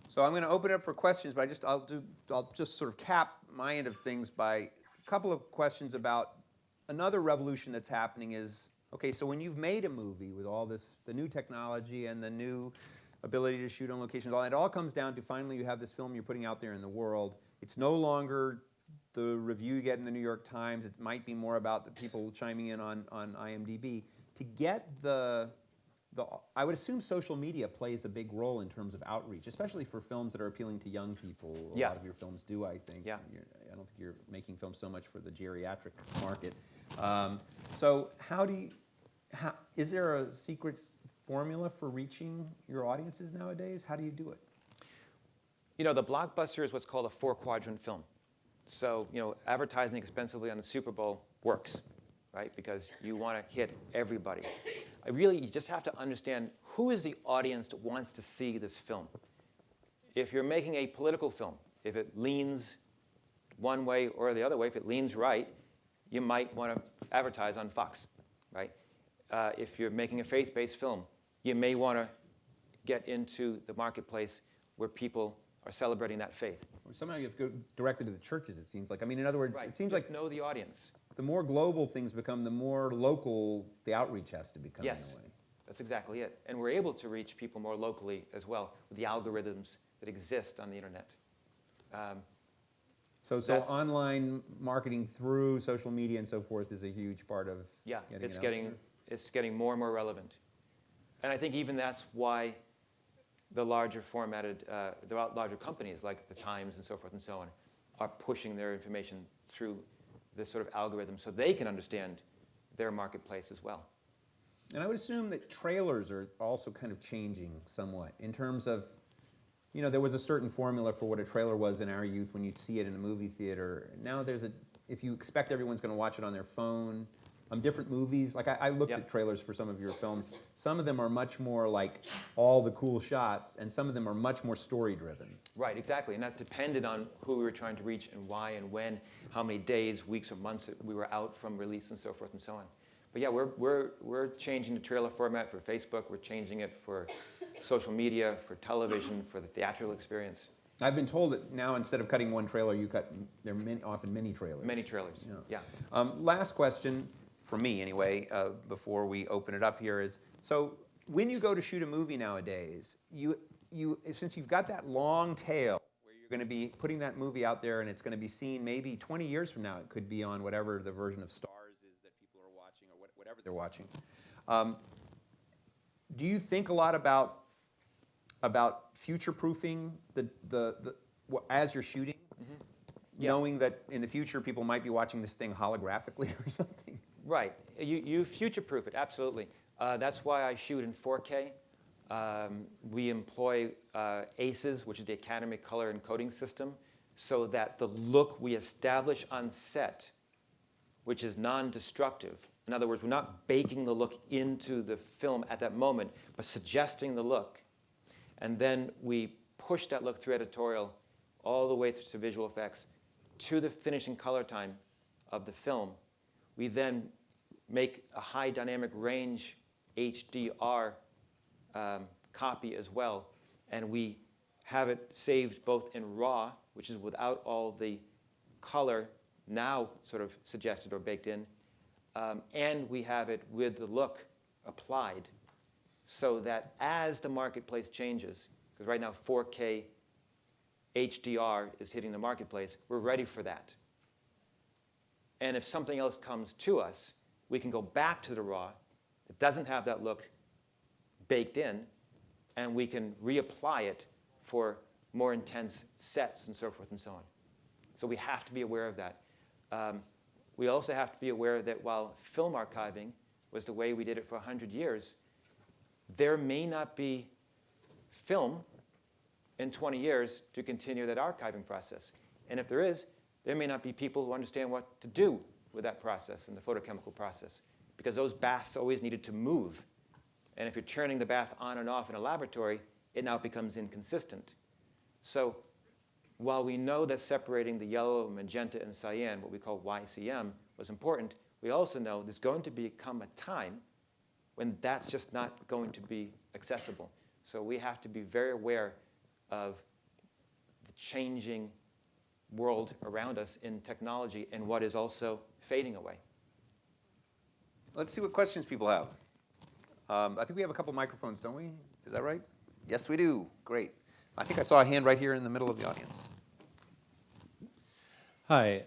So I'm going to open it up for questions, but I'll just sort of cap my end of things by a couple of questions about another revolution that's happening is, okay, so when you've made a movie with all this, the new technology and the new ability to shoot on locations, it all comes down to finally you have this film you're putting out there in the world. It's no longer the review you get in the New York Times. It might be more about the people chiming in on IMDb. To get I would assume social media plays a big role in terms of outreach, especially for films that are appealing to young people. A lot of your films do, I think. I don't think you're making films so much for the geriatric market. So is there a secret formula for reaching your audiences nowadays? How do you do it? The blockbuster is what's called a 4-quadrant film. So, advertising expensively on the Super Bowl works, right? Because you want to hit everybody. You just have to understand who is the audience that wants to see this film. If you're making a political film, if it leans one way or the other way, if it leans right, you might want to advertise on Fox, right? If you're making a faith-based film, you may want to get into the marketplace where people are celebrating that faith. Or somehow you have to go directly to the churches, it seems like. I mean, in other words, it seems like know the audience. The more global things become, the more local the outreach has to become. Yes, in a way. That's exactly it. And we're able to reach people more locally as well with the algorithms that exist on the internet. So online marketing through social media and so forth is a huge part of it's getting more and more relevant. And I think even that's why the larger larger companies like the Times and so forth and so on are pushing their information through this sort of algorithm so they can understand their marketplace as well. And I would assume that trailers are also kind of changing somewhat in terms of, there was a certain formula for what a trailer was in our youth when you'd see it in a movie theater. Now if you expect everyone's going to watch it on their phone, different movies, like I looked at trailers for some of your films. Some of them are much more like all the cool shots, and some of them are much more story-driven. Right, exactly, and that depended on who we were trying to reach and why and when, how many days, weeks, or months we were out from release and so forth and so on. But yeah, we're changing the trailer format for Facebook. We're changing it for social media, for television, for the theatrical experience. I've been told that now instead of cutting one trailer, there are often many trailers. Many trailers, yeah. Last question, for me anyway, before we open it up here is, so when you go to shoot a movie nowadays, since you've got that long tail where You're going to be putting that movie out there, and it's going to be seen maybe 20 years from now. It could be on whatever the version of Stars is that people are watching, or whatever they're watching. Do you think a lot about future-proofing as you're shooting, knowing that in the future people might be watching this thing holographically or something? Right. You future-proof it, absolutely. That's why I shoot in 4K. We employ ACES, which is the Academy Color Encoding System, so that the look we establish on set, which is non-destructive. In other words, we're not baking the look into the film at that moment, but suggesting the look. And then we push that look through editorial all the way to visual effects to the finishing color time of the film. We then make a high dynamic range HDR copy as well, and we have it saved both in RAW, which is without all the color now sort of suggested or baked in, and we have it with the look applied, so that as the marketplace changes, because right now 4K HDR is hitting the marketplace, we're ready for that. And if something else comes to us, we can go back to the RAW that doesn't have that look baked in, and we can reapply it for more intense sets and so forth and so on. So we have to be aware of that. We also have to be aware that while film archiving was the way we did it for 100 years, there may not be film in 20 years to continue that archiving process. And if there is, there may not be people who understand what to do with that process and the photochemical process, because those baths always needed to move. And if you're turning the bath on and off in a laboratory, it now becomes inconsistent. So while we know that separating the yellow, magenta, and cyan, what we call YCM, was important, we also know there's going to become a time when that's just not going to be accessible. So we have to be very aware of the changing world around us in technology and what is also fading away. Let's see what questions people have. I think we have a couple microphones, don't we? Is that right? Yes, we do. Great. I think I saw a hand right here in the middle of the audience. Hi.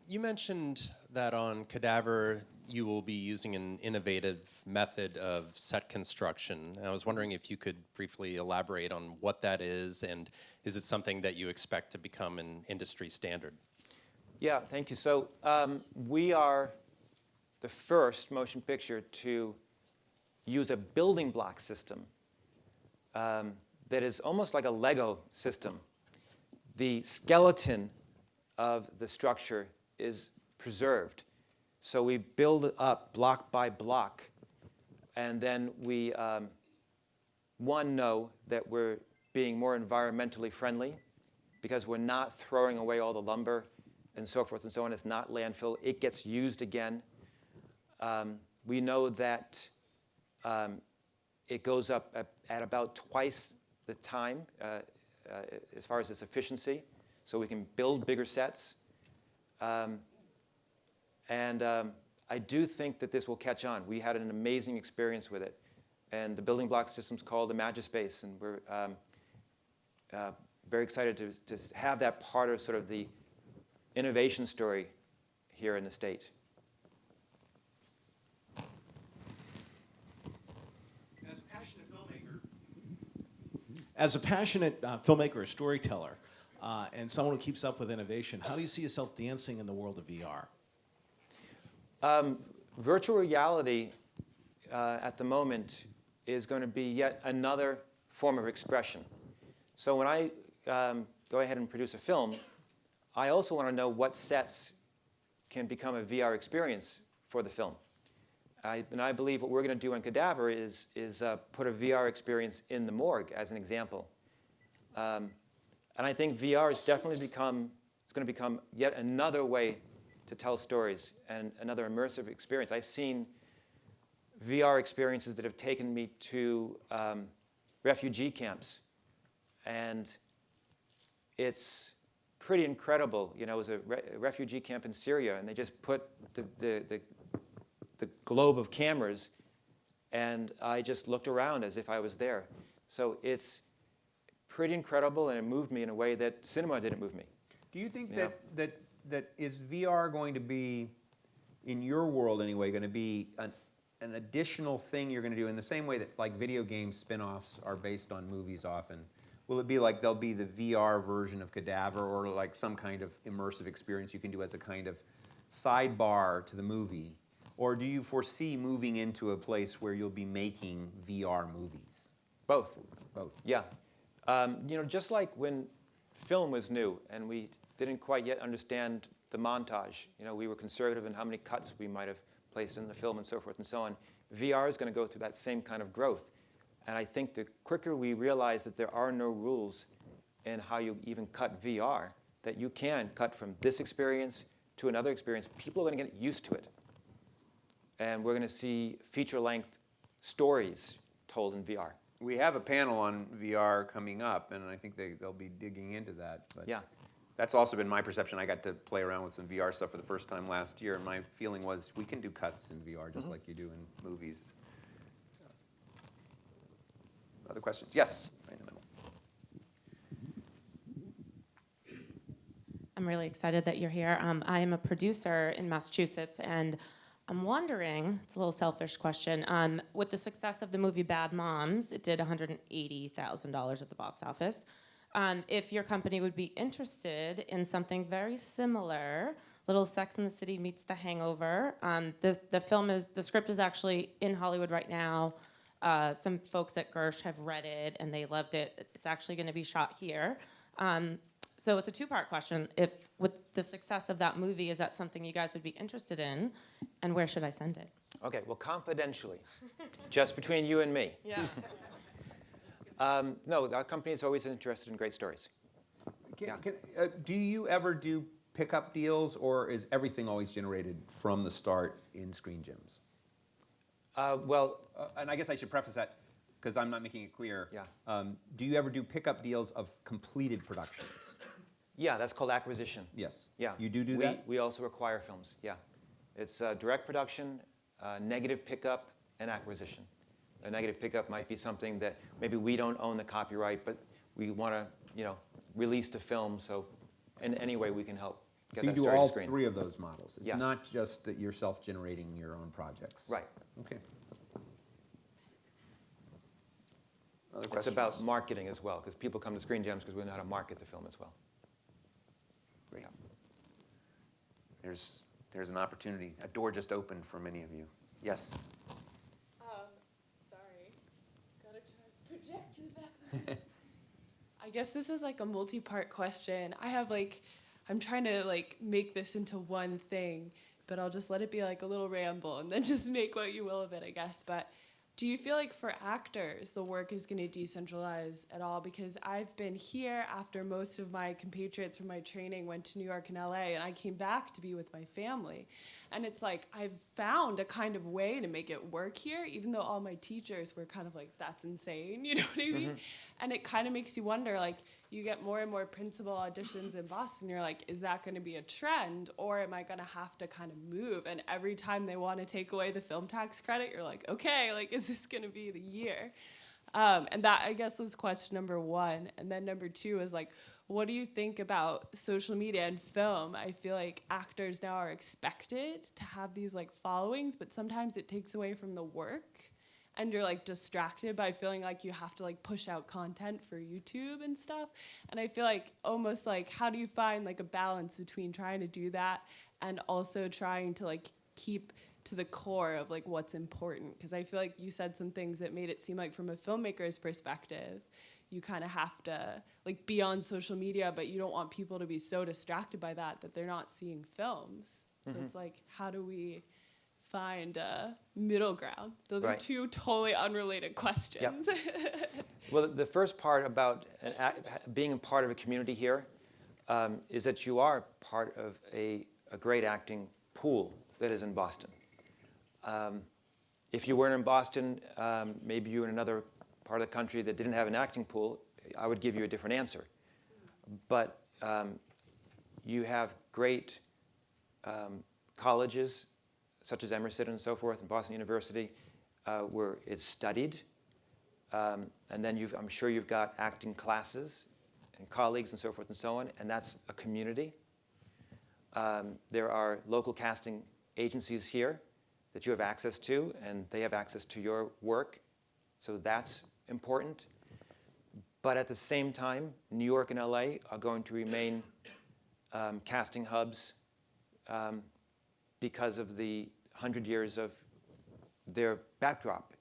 You mentioned that on Cadaver you will be using an innovative method of set construction. And I was wondering if you could briefly elaborate on what that is, and is it something that you expect to become an industry standard? Yeah, thank you. So we are the first motion picture to use a building block system that is almost like a Lego system. The skeleton of the structure is preserved. So we build up block by block, and then we, know that we're being more environmentally friendly because we're not throwing away all the lumber and so forth and so on. It's not landfill. It gets used again. We know that it goes up at about twice the time as far as its efficiency, so we can build bigger sets. I do think that this will catch on. We had an amazing experience with it. And the building block system's called the Magispace, and we're very excited to have that part of sort of the innovation story here in the state. As a passionate filmmaker or storyteller, and someone who keeps up with innovation, how do you see yourself dancing in the world of VR? Virtual reality at the moment is going to be yet another form of expression. So when I go ahead and produce a film, I also want to know what sets can become a VR experience for the film. And I believe what we're going to do on Cadaver is put a VR experience in the morgue as an example. And I think VR is definitely going to become yet another way to tell stories and another immersive experience. I've seen VR experiences that have taken me to refugee camps, and it's pretty incredible. You know, it was a refugee camp in Syria, and they just put the globe of cameras, and I just looked around as if I was there. So it's pretty incredible, and it moved me in a way that cinema didn't move me. Do you think Yeah. that is VR going to be, in your world anyway, going to be an additional thing you're going to do in the same way that like video game spin-offs are based on movies often? Will it be like there'll be the VR version of Cadaver, or like some kind of immersive experience you can do as a kind of sidebar to the movie? Or do you foresee moving into a place where you'll be making VR movies? Both. Both. Yeah. You know, just like when film was new and we didn't quite yet understand the montage, you know, we were conservative in how many cuts we might have placed in the film and so forth and so on. VR is going to go through that same kind of growth. And I think the quicker we realize that there are no rules in how you even cut VR, that you can cut from this experience to another experience, people are going to get used to it. And we're going to see feature-length stories told in VR. We have a panel on VR coming up, and I think they'll be digging into that. But Yeah. that's also been my perception. I got to play around with some VR stuff for the first time last year, and my feeling was we can do cuts in VR just like you do in movies. Other questions? Yes, right in the middle. I'm really excited that you're here. I am a producer in Massachusetts, and I'm wondering, it's a little selfish question, with the success of the movie Bad Moms, it did $180,000 at the box office, if your company would be interested in something very similar, Little Sex and the City meets The Hangover. The script is actually in Hollywood right now. Some folks at Gersh have read it and they loved it. It's actually going to be shot here. So it's a two-part question. If, with the success of that movie, is that something you guys would be interested in? And where should I send it? Okay, well, confidentially, just between you and me. Yeah. No, our company is always interested in great stories. Do you ever do pickup deals, or is everything always generated from the start in Screen Gems? And I guess I should preface that, because I'm not making it clear. Yeah. Do you ever do pickup deals of completed productions? Yeah, that's called acquisition. Yes. Yeah. You do that? We also acquire films, yeah. It's direct production, negative pickup, and acquisition. A negative pickup might be something that maybe we don't own the copyright, but we want to, you know, release the film, so in any way we can help get So you that do story to all screen. three of those models. It's Yeah. not just that you're self-generating your own projects. Right. Okay. Other It's questions? about marketing as well, because people come to Screen Gems because we know how to market the film as well. Great. There's an opportunity. A door just opened for many of you. Yes. Sorry. Gotta try to project to the back of the room. I guess this is like a multi-part question. I'm trying to like make this into one thing, but I'll just let it be like a little ramble and then just make what you will of it, I guess. But do you feel like for actors, the work is going to decentralize at all? Because I've been here after most of my compatriots from my training went to New York and LA, and I came back to be with my family. And it's like, I've found a kind of way to make it work here, even though all my teachers were kind of like, that's insane, you know what I mean? And it kind of makes you wonder, like, you get more and more principal auditions in Boston, you're like, is that going to be a trend, or am I going to have to kind of move? And every time they want to take away the film tax credit, you're like, okay, like, is this going to be the year? And that, I guess, was question number one. And then number two is like, what do you think about social media and film? I feel like actors now are expected to have these like followings, but sometimes it takes away from the work. And you're like distracted by feeling like you have to like push out content for YouTube and stuff. And I feel like almost like, how do you find like a balance between trying to do that and also trying to like keep to the core of like what's important? Because I feel like you said some things that made it seem like from a filmmaker's perspective, you kind of have to like be on social media, but you don't want people to be so distracted by that they're not seeing films. So it's like, how do we find a middle ground? Those are Right. two totally unrelated questions. Yep. Well, the first part about being a part of a community here is that you are part of a great acting pool that is in Boston. If you weren't in Boston, maybe you were in another part of the country that didn't have an acting pool, I would give you a different answer. But you have great colleges, such as Emerson and so forth, and Boston University, where it's studied. And then I'm sure you've got acting classes and colleagues and so forth and so on, and that's a community. There are local casting agencies here that you have access to, and they have access to your work, so that's important. But at the same time, New York and LA are going to remain casting hubs because of the 100 years of their backdrop.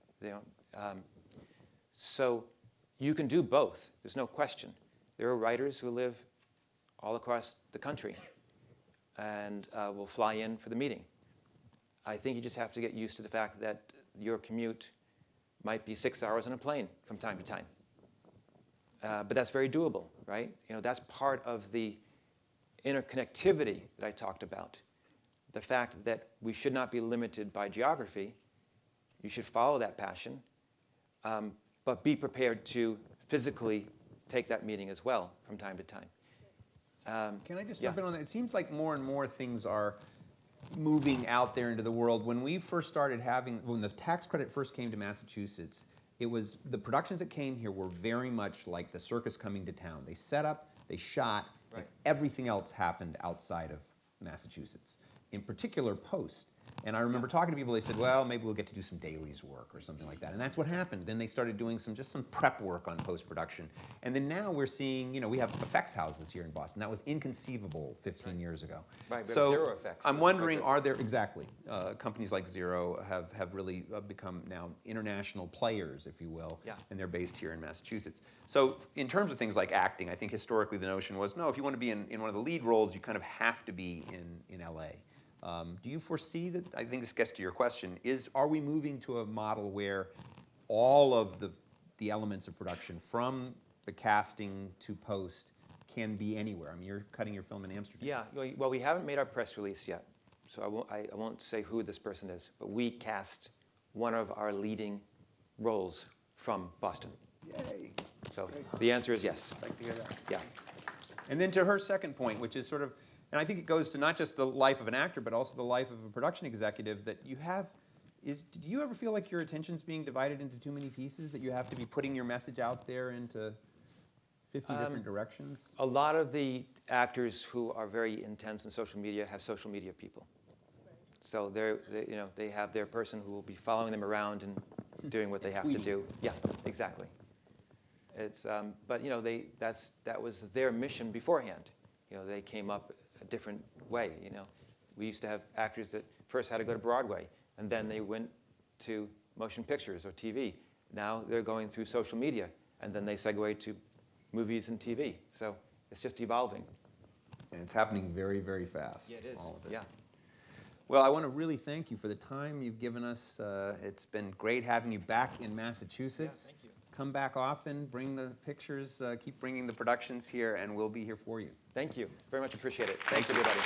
So you can do both. There's no question. There are writers who live all across the country and will fly in for the meeting. I think you just have to get used to the fact that your commute might be 6 hours on a plane from time to time. But that's very doable, right? That's part of the interconnectivity that I talked about. The fact that we should not be limited by geography. You should follow that passion, but be prepared to physically take that meeting as well from time to time. Can I just jump in on that? It seems like more and more things are moving out there into the world. When we first started when the tax credit first came to Massachusetts, the productions that came here were very much like the circus coming to town. They set up, they shot, and everything else happened outside of Massachusetts. In particular, post. And I remember talking to people, they said, well, maybe we'll get to do some dailies work or something like that. And that's what happened. Then they started doing just some prep work on post-production. And then now we're seeing, we have effects houses here in Boston. That was inconceivable 15 years ago. Right, so Zero Effects. I'm wondering, are there, companies like Zero have really become now international players, if you will, and they're based here in Massachusetts. So in terms of things like acting, I think historically the notion was, no, if you want to be in one of the lead roles, you kind of have to be in LA. Do you foresee that, I think this gets to your question, are we moving to a model where all of the elements of production, from the casting to post, can be anywhere? I mean, you're cutting your film in Amsterdam. Yeah, well, we haven't made our press release yet, so I won't say who this person is, but we cast one of our leading roles from Boston. Yay. So the answer is yes. I'd like to hear that. Yeah. And then to her second point, which is sort of, and I think it goes to not just the life of an actor, but also the life of a production executive that you have. Do you ever feel like your attention's being divided into too many pieces, that you have to be putting your message out there into 50 different directions? A lot of the actors who are very intense in social media have social media people. So they have their person who will be following them around and doing what they have to do. Yeah, exactly. It's but that was their mission beforehand. They came up a different way. We used to have actors that first had to go to Broadway, and then they went to motion pictures or TV. Now they're going through social media, and then they segue to movies and TV. So it's just evolving. And it's happening very, very fast. Yeah, it is. All of it. Yeah. Well, I want to really thank you for the time you've given us. It's been great having you back in Massachusetts. Yeah, thank you. Come back often, bring the pictures, keep bringing the productions here, and we'll be here for you. Thank you. Very much appreciate it. Thanks, everybody.